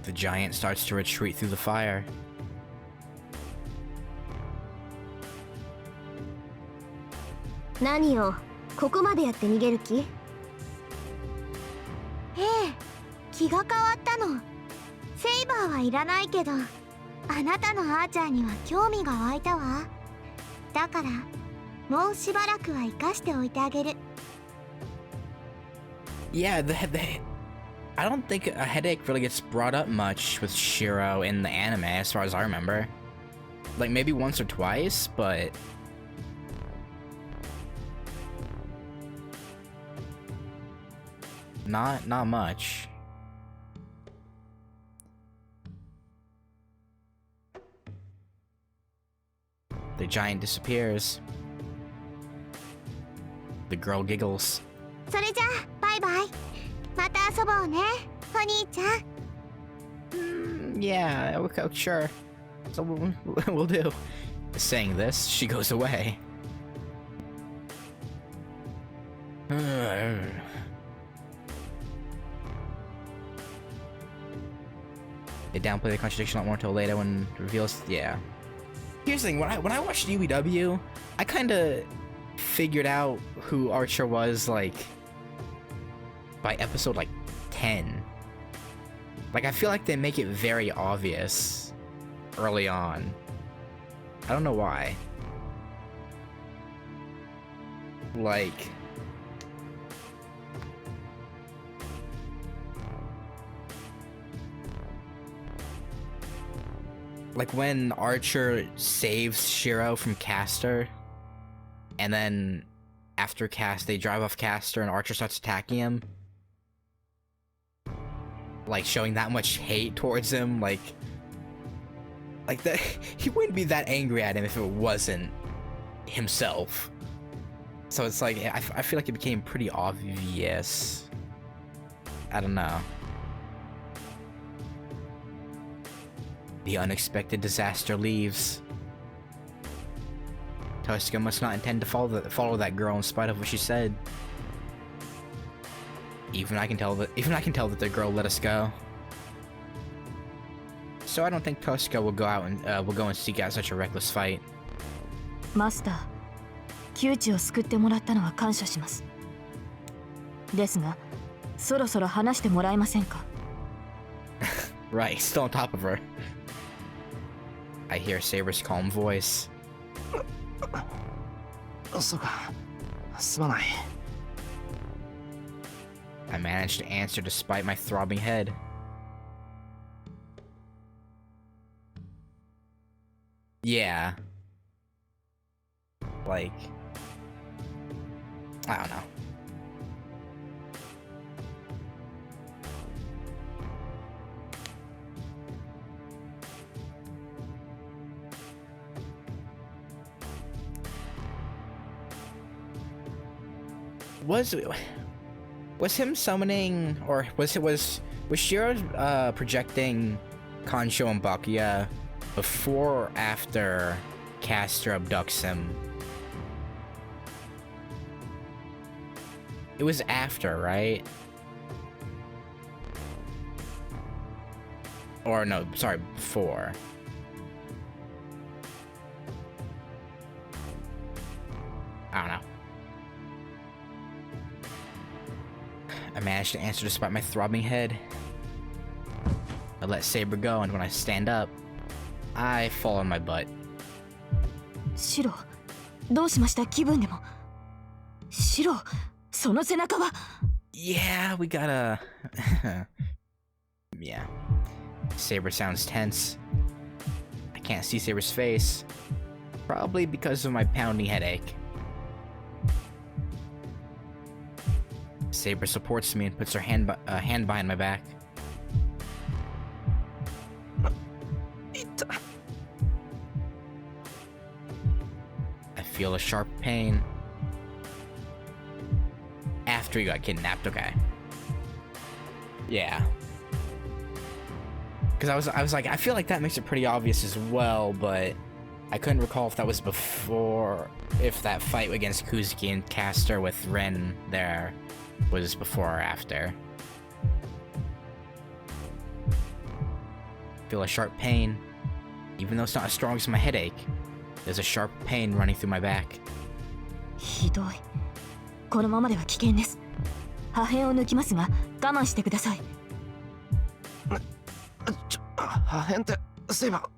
The giant starts to retreat through the fire. 何よ、ここまでやって逃げる気？ええ、気が変わったの。セイバーはいらないけど、あなたのアーチャーには興味が湧いたわ。だからもうしばらくは生かしておいてあげる。 Yeah, I don't think a headache really gets brought up much with Shiro in the anime, as far as I remember. Like maybe once or twice, but not much. The giant disappears. The girl giggles. それじゃあバイバイ。また遊ぼうねお兄ちゃん。 Yeah, okay, sure. So we'll do. Saying this, she goes away. They downplay the contradiction a lot more until later when it reveals. Yeah. Here's the thing: when I watched UBW, I kind of figured out who Archer was like by episode like 10. Like I feel like they make it very obvious early on. I don't know why. Like when Archer saves Shiro from Castor, and then after they drive off Castor and Archer starts attacking him, like showing that much hate towards him, like that he wouldn't be that angry at him if it wasn't himself. So it's like I feel like it became pretty obvious. I don't know. The unexpected disaster leaves. Toshika must not intend to follow that girl in spite of what she said. Even I can tell that the girl let us go. So I don't think Toshika will go and seek out such a reckless fight. マスター、窮地を救ってもらったのは感謝します。ですが、そろそろ話してもらえませんか？ Right, still on top of her. I hear Saber's calm voice. そうか、すまない。I managed to answer despite my throbbing head. Yeah. Like, I don't know. Was him summoning, or was Shiro projecting Kansho and Bakuya before or after Castor abducts him? It was after, right? Or no, sorry, before. I don't know. I managed to answer despite my throbbing head. I let Saber go, and when I stand up, I fall on my butt. シロ、どうしました？気分でも。シロ、その背中は。Yeah, we gotta. Yeah. Saber sounds tense. I can't see Saber's face. Probably because of my pounding headache. Saber supports me and puts her hand behind my back. I feel a sharp pain. After he got kidnapped, okay. Yeah. Because I was like, I feel like that makes it pretty obvious as well, but I couldn't recall if that was before, if that fight against Kuzuki and Caster with Ren there was before or after. Feel a sharp pain, even though it's not as strong as my headache. There's a sharp pain running through my back. ひどい。このままでは危険です。破片を抜きますが、我慢してください。破片ってセイバー。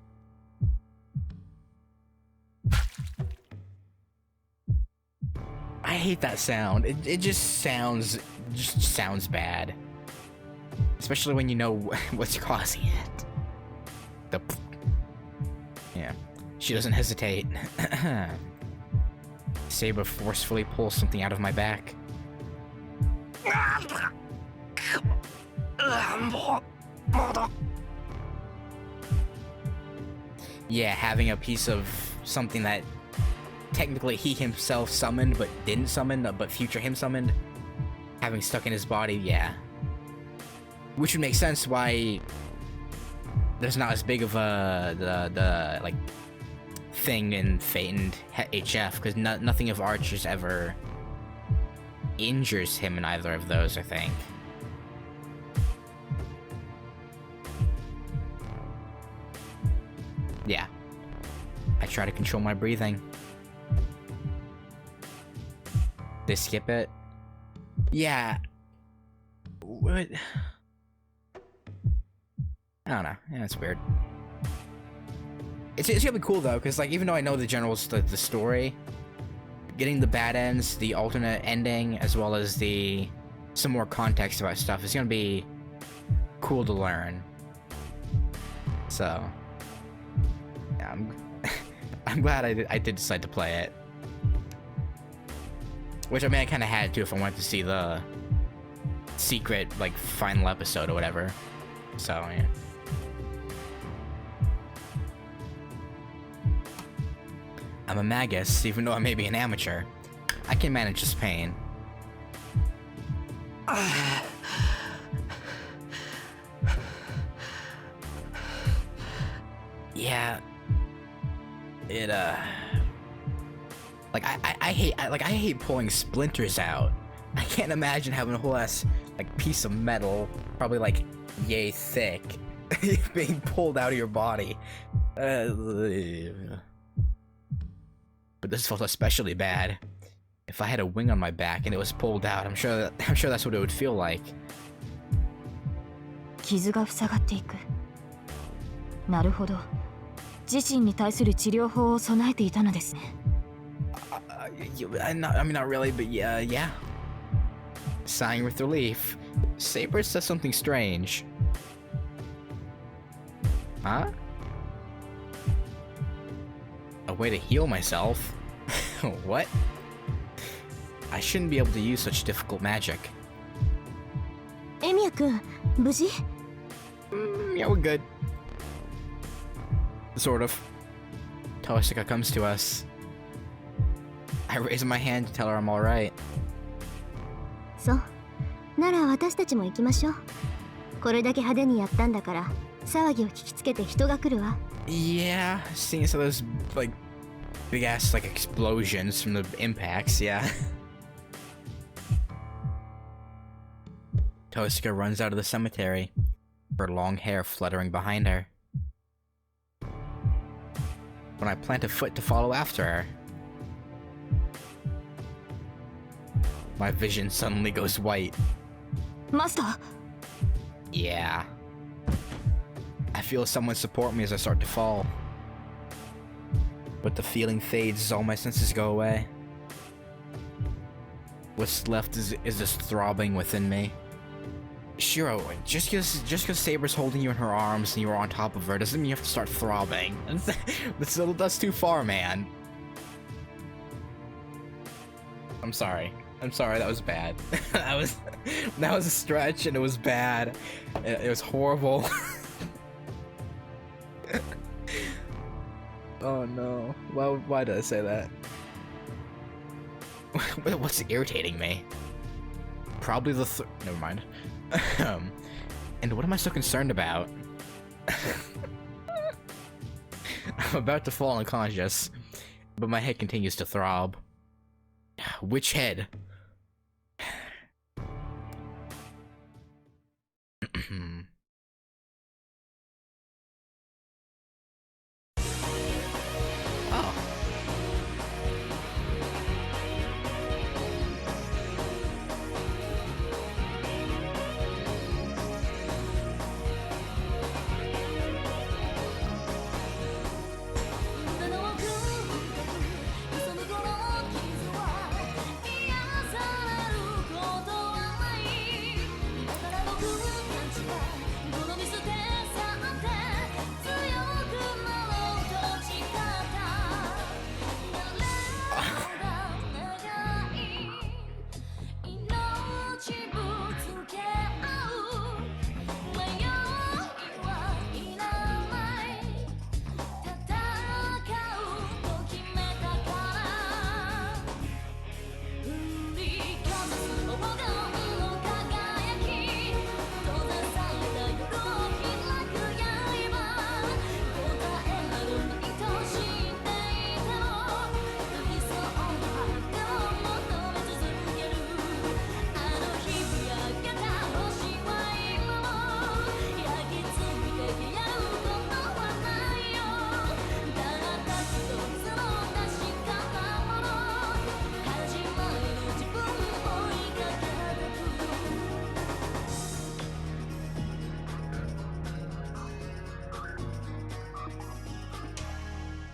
I hate that sound. It just sounds bad. Especially when you know what's causing it. The yeah. She doesn't hesitate. Saber forcefully pulls something out of my back. Yeah, having a piece of something that technically he himself summoned but didn't summon, but future him summoned, having stuck in his body, yeah. Which would make sense why there's not as big of a the like thing in Fate and HF, because nothing of Archer's ever injures him in either of those, I think. Yeah. I try to control my breathing. They skip it? Yeah. What? I don't know. Yeah, it's weird. It's gonna be cool though, because like even though I know the general the story, getting the bad ends, the alternate ending, as well as some more context about stuff is gonna be cool to learn. So yeah, I'm glad I did decide to play it. Which I mean I kinda had to if I wanted to see the secret like final episode or whatever. So yeah. I'm a magus, even though I may be an amateur. I can manage this pain. Yeah. It like I hate pulling splinters out. I can't imagine having a whole ass like piece of metal, probably like yay thick, being pulled out of your body. But this felt especially bad. If I had a wing on my back and it was pulled out, I'm sure that's what it would feel like. 傷が塞がっていく。なるほど。自身に対する治療法を備えていたのですね。I mean, not really, but yeah. Sighing with relief. Saber says something strange. Huh? A way to heal myself? What? I shouldn't be able to use such difficult magic. エミヤ君、無事? Yeah, we're good. Sort of. Toshika comes to us. I raise my hand to tell her I'm alright. そう。なら私たちも行きましょう。これだけ派手にやったんだから、騒ぎを聞きつけて人が来るわ。Yeah, seeing some of those like big ass like explosions from the impacts, yeah. Toshika runs out of the cemetery, her long hair fluttering behind her. When I plant a foot to follow after her, my vision suddenly goes white. Master! Yeah. I feel someone support me as I start to fall. But the feeling fades as all my senses go away. What's left is this throbbing within me. Shiro, just cause Saber's holding you in her arms and you are on top of her doesn't mean you have to start throbbing. That's too far, man. I'm sorry, that was bad. that was a stretch and it was bad. It was horrible. Oh no. Why did I say that? What's irritating me? Probably the never mind. And what am I so concerned about? I'm about to fall unconscious, but my head continues to throb. Which head? Oh.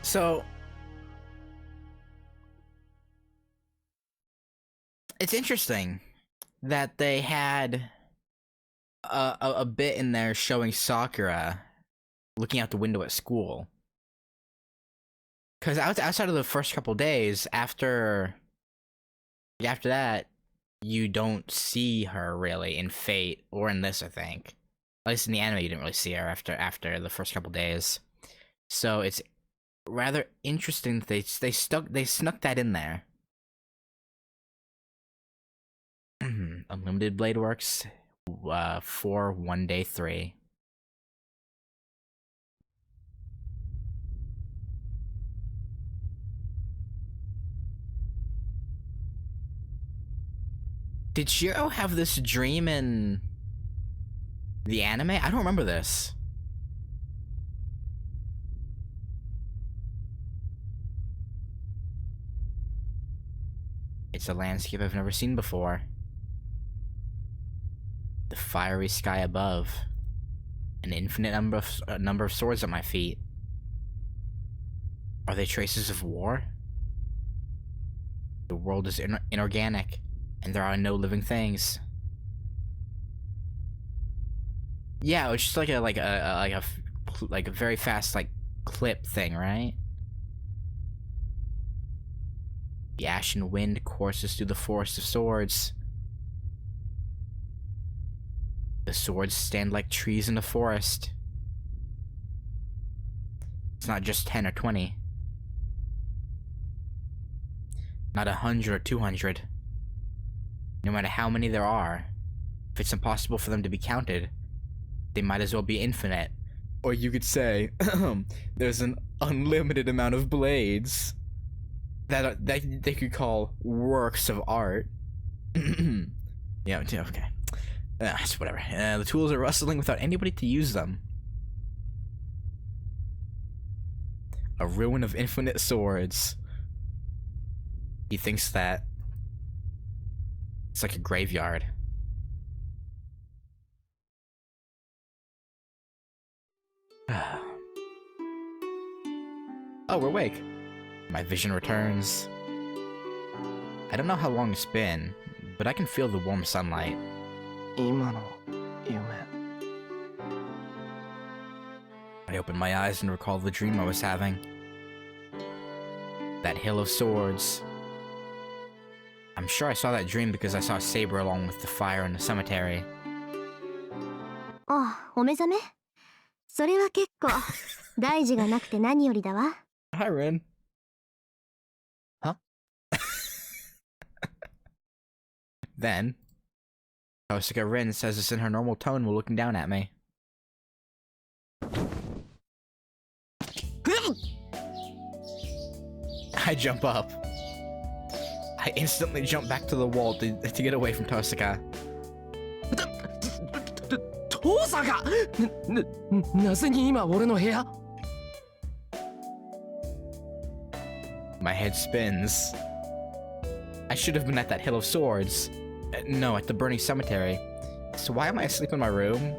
So, it's interesting that they had a bit in there showing Sakura looking out the window at school. Because outside of the first couple days, after that, you don't see her really in Fate or in this, I think. At least in the anime, you didn't really see her after the first couple days. So it's rather interesting that they snuck that in there. Unlimited Blade Works, for 1 day 3. Did Shiro have this dream in the anime? I don't remember this. It's a landscape I've never seen before. The fiery sky above. An infinite number of swords at my feet. Are they traces of war? The world is inorganic, and there are no living things. Yeah, it was just like a very fast clip thing, right? The ashen wind courses through the forest of swords. The swords stand like trees in the forest. It's not just 10 or 20. Not 100 or 200. No matter how many there are, if it's impossible for them to be counted, they might as well be infinite. Or you could say, there's an unlimited amount of blades that they could call works of art. Yeah, okay. It's whatever. The tools are rustling without anybody to use them. A ruin of infinite swords. He thinks that it's like a graveyard. Oh, we're awake. My vision returns. I don't know how long it's been, but I can feel the warm sunlight. 今の夢 I open my eyes and recall the dream I was having. That hill of swords. I'm sure I saw that dream because I saw Saber along with the fire in the cemetery. あ、お目覚め？それは結構大事がなくて何よりだわ。Hi, Rin. Huh? Then, Kosuke Rin says this in her normal tone while looking down at me. I jump up. I instantly jump back to the wall to get away from Tosaka. 父さんがなぜに今俺の部屋 My head spins. I should have been at that Hill of Swords. No, at the Burning Cemetery. So why am I asleep in my room?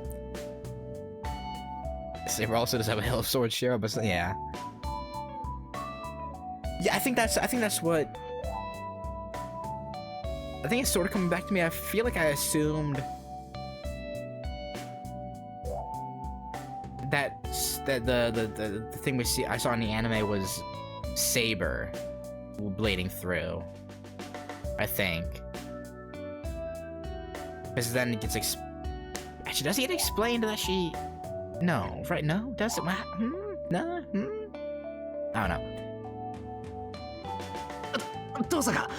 Saber also does have a Hill of Swords share, but yeah. Yeah, I think that's what... I think it's sort of coming back to me. I feel like I assumed... that the thing I saw in the anime was Saber blading through. I think. Because then it gets actually, does it get explained that she... No, right? No? Does it? No? I don't know. 父さんが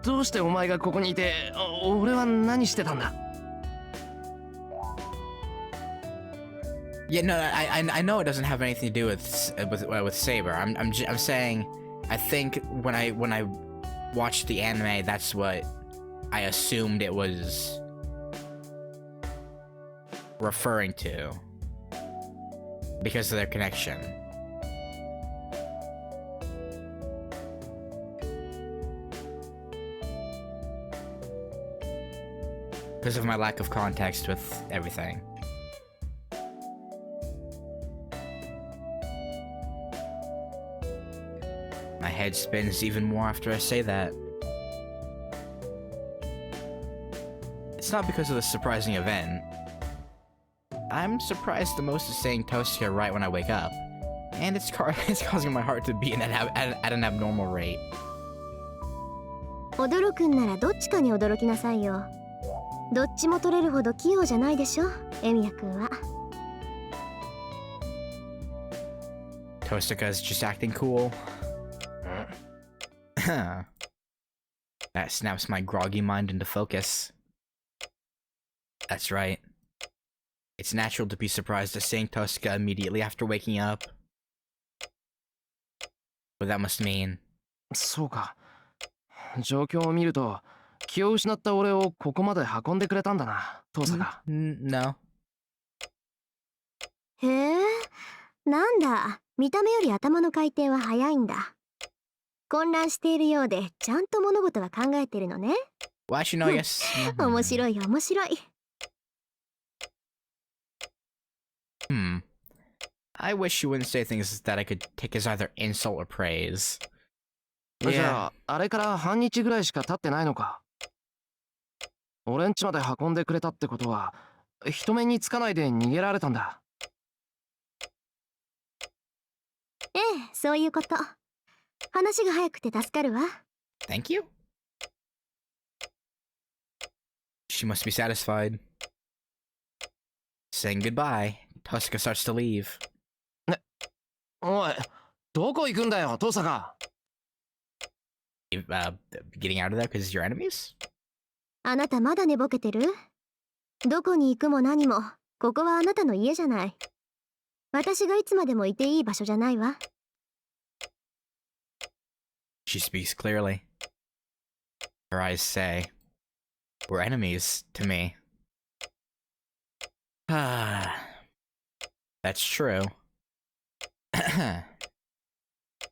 どうしてお前がここにいて俺は何してたんだ Yeah, no, I know it doesn't have anything to do with Saber. I'm saying, I think when I watched the anime, that's what I assumed it was referring to because of their connection. Because of my lack of context with everything. My head spins even more after I say that. It's not because of the surprising event. I'm surprised the most is saying Tosca right when I wake up. And it's causing my heart to beat at an abnormal rate. 驚くんならどっちかに驚きなさいよ。どっちも取れるほど器用じゃないでしょ、エミヤ君は。Tosca's just acting cool. That snaps my groggy mind into focus. That's right. It's natural to be surprised at seeing Tosca immediately after waking up. But that must mean... そうか。状況を見ると気を失った俺をここまで運んでくれたんだな、父さんが。No. へえ、なんだ。見た目より頭の回転は早いんだ。混乱しているようで、ちゃんと物事は考えてるのね。Well, actually, no, yes. 面白い面白い。I wish you wouldn't say things that I could take as either insult or praise. じゃあ、あれから半日ぐらいしか経ってないのか。俺ん家まで運んでくれたってことは、人目につかないで逃げられたんだ。ええ、そういうこと。話が早くて助かるわ。Thank you. She must be satisfied. Saying goodbye, Tosca starts to leave. おい、どこ行くんだよ、父さんが。Getting out of there because you're enemies? あなたまだ寝ぼけてる？どこに行くも何も、ここはあなたの家じゃない。私がいつまでもいていい場所じゃないわ。She speaks clearly. Her eyes say, "We're enemies to me." Ah, that's true.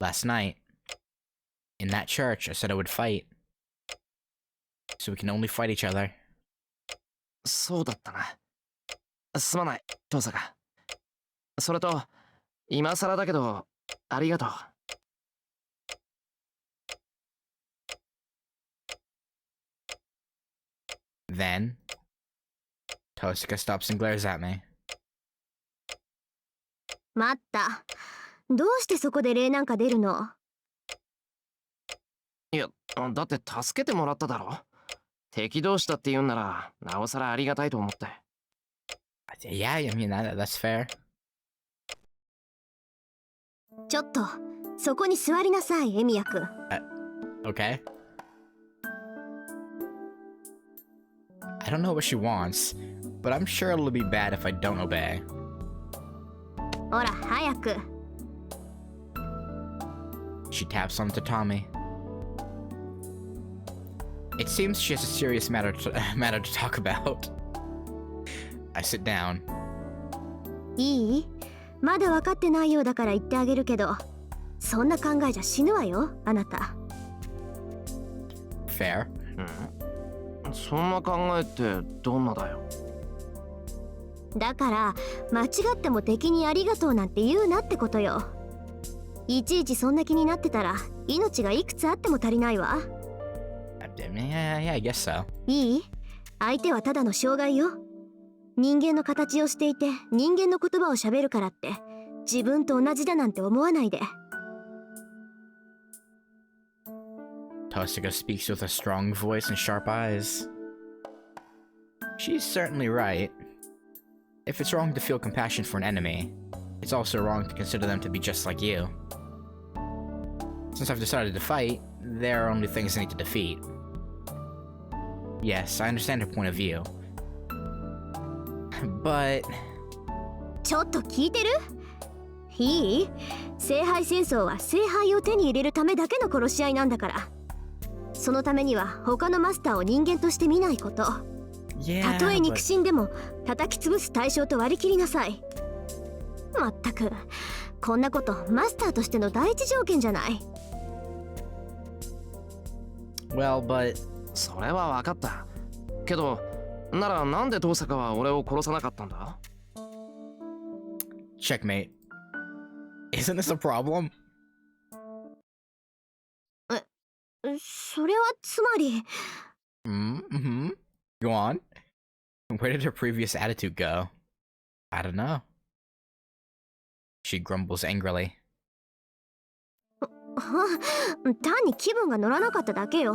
Last night, in that church, I said I would fight. So we can only fight each other. そうだったな。すまない、父さんが。それと、今更だけど、ありがとう。Then, Tosca stops and glares at me. 待った。どうしてそこで礼なんか出るの？いや、だって助けてもらっただろ。敵同士だって言うんなら、なおさらありがたいと思って。Yeah, I mean, that's fair. ちょっと、そこに座りなさい、エミヤ君。Okay. I don't know what she wants, but I'm sure it'll be bad if I don't obey. ほら、早く。She taps on the tatami. It seems she has a serious matter to talk about. I sit down. いい？まだ分かってないようだから言ってあげるけど、そんな考えじゃ死ぬわよ、あなた。Fair. そんな考えってどんなだよ。だから間違っても敵にありがとうなんて言うなってことよ。いちいちそんな気になってたら命がいくつあっても足りないわ。Yeah, I guess so. いい？相手はただの障害よ。人間の形をしていて人間の言葉を喋るからって自分と同じだなんて思わないで。Tosuka speaks with a strong voice and sharp eyes. She's certainly right. If it's wrong to feel compassion for an enemy, it's also wrong to consider them to be just like you. Since I've decided to fight, there are only things I need to defeat. Yes, I understand her point of view. But... ちょっと聞いてる？いい？聖杯戦争は聖杯を手に入れるためだけの殺し合いなんだから。そのためには他のマスターを人間として見ないこと。たとえ肉親でも叩き潰す対象と割り切りなさい。まったくこんなことマスターとしての第一条件じゃない。Well, but... それは分かった。けど、ならなんで遠坂は俺を殺さなかったんだ？ Checkmate. Isn't this a problem? それはつまり。Mm-hmm. Go on. Where did her previous attitude go? I don't know. She grumbles angrily. 単に気分が乗らなかっただけよ。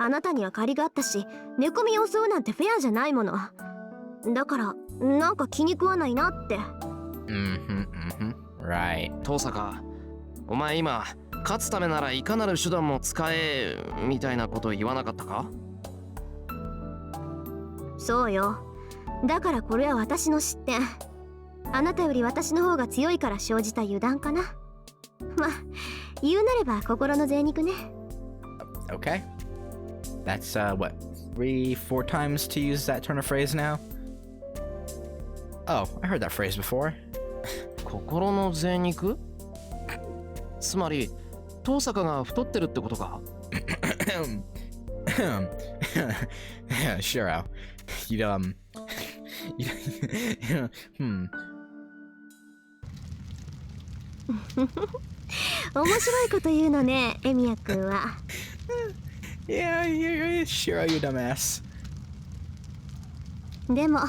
あなたには借りがあったし、寝込みを襲うなんてフェアじゃないもの。だからなんか気に食わないなって。Right. 遠坂、お前今勝つためならいかなる手段も使えみたいなこと言わなかったか？そうよ。だからこれは私の失点。あなたより私の方が強いから生じた油断かな。まあ言うなれば心の贅肉ね。 Okay. That's what, 3-4 times to use that turn of phrase now? Oh, I heard that phrase before. 心の贅肉？つまり遠坂が太ってるってことか？ Sure. You面白いこと言うのね、エミヤ君は。Yeah, sure, you dumbass. でも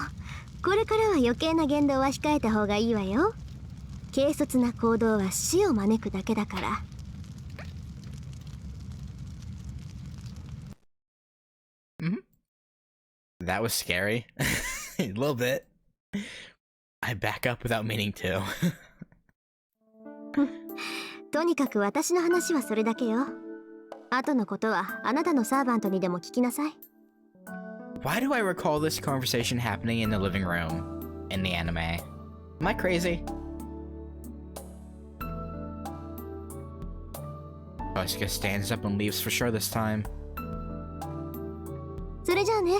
これからは余計な言動は控えた方がいいわよ。軽率な行動は死を招くだけだから。That was scary. A little bit. I back up without meaning to. とにかく私の話はそれだけよ。後のことはあなたのサーバントにでも聞きなさい。Why do I recall this conversation happening in the living room in the anime? Am I crazy? Tosuka stands up and leaves for sure this time. それじゃあね。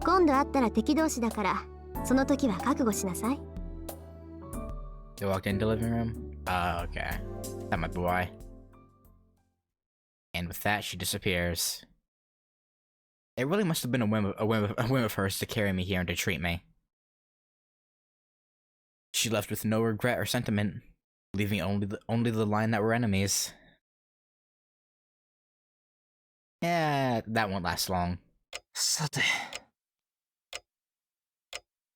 今度会ったら敵同士だから、その時は覚悟しなさい。They walked into the living room? Oh, okay. That might be why. And with that, she disappears. It really must have been a whim of hers to carry me here and to treat me. She left with no regret or sentiment, leaving only the line that we're enemies. Yeah, that won't last long. さて。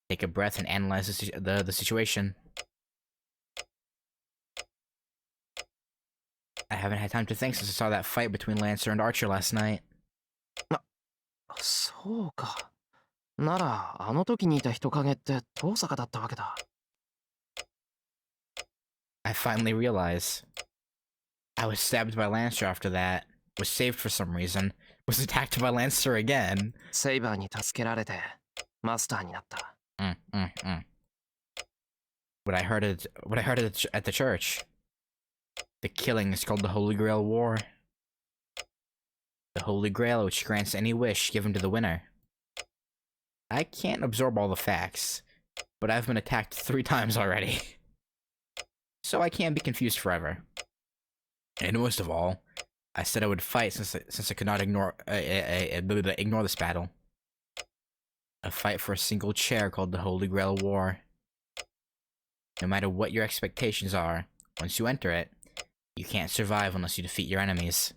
Take a breath and analyze the situation. I haven't had time to think since I saw that fight between Lancer and Archer last night. そうか。ならあの時にいた人影って遠坂だったわけだ。I finally realize. I was stabbed by Lancer after that, was saved for some reason, was attacked by Lancer again. セイバーに助けられてマスターになった。What I heard at the church. The killing is called the Holy Grail War. The Holy Grail, which grants any wish given to the winner. I can't absorb all the facts, but I've been attacked 3 times already. So I can't be confused forever. And most of all, I said I would fight since I could not ignore this battle. A fight for a single chair called the Holy Grail War. No matter what your expectations are, once you enter it, you can't survive unless you defeat your enemies.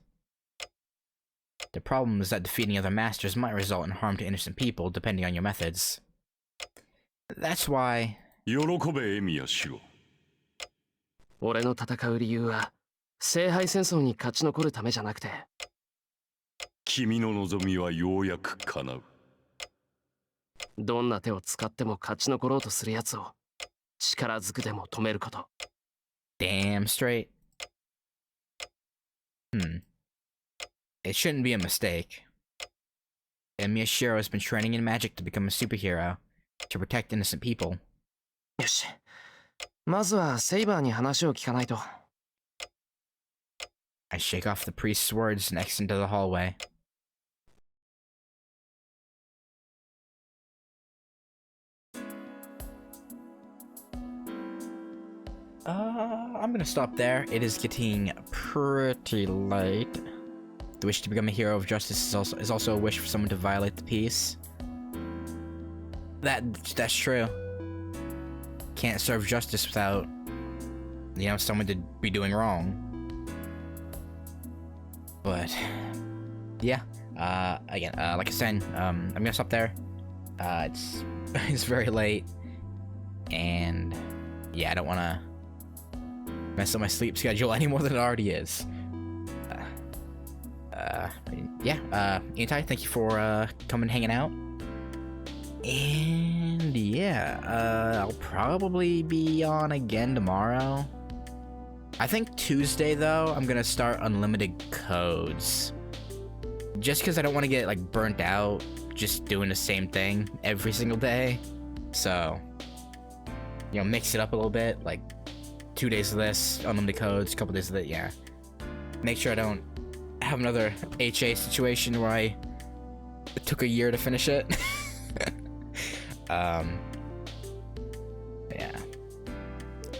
The problem is that defeating other masters might result in harm to innocent people, depending on your methods. That's why... 喜べエミヤシロ。俺の戦う理由は聖杯戦争に勝ち残るためじゃなくて、君の望みはようやく叶う。どんな手を使っても勝ち残ろうとする奴を力ずくでも止めること。Damn straight. It shouldn't be a mistake. Miyashiro has been training in magic to become a superhero, to protect innocent people. よし。まずはセイバーに話を聞かないと。I shake off the priest's words and exit into the hallway. I'm gonna stop there. It is getting pretty late. The wish to become a hero of justice is also a wish for someone to violate the peace. That's true. Can't serve justice without, someone to be doing wrong. But yeah, again, like I said, I'm gonna stop there. It's very late, and yeah, I don't want to mess up my sleep schedule any more than it already is. Itai, thank you for coming and hanging out. And yeah, I'll probably be on again tomorrow. I think Tuesday, though, I'm gonna start unlimited codes. Just because I don't want to get, burnt out just doing the same thing every single day. So, mix it up a little bit. 2 days of this, unlimited codes, a couple days of that, yeah. Make sure I don't have another HA situation where it took a year to finish it. Yeah.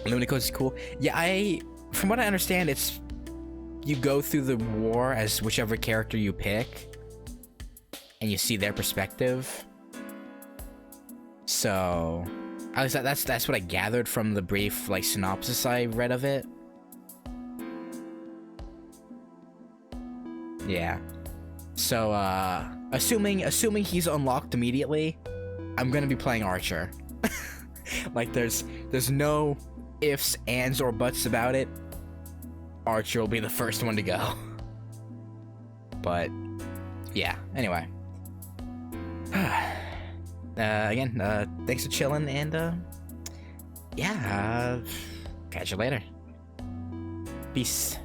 Unlimited codes is cool. Yeah, from what I understand, it's you go through the war as whichever character you pick, and you see their perspective. So, at least that's what I gathered from the brief synopsis I read of it. Yeah. So, assuming he's unlocked immediately, I'm gonna be playing Archer. There's no ifs, ands, or buts about it. Archer will be the first one to go. But, yeah, anyway. Again, thanks for chilling, and, yeah, catch you later. Peace.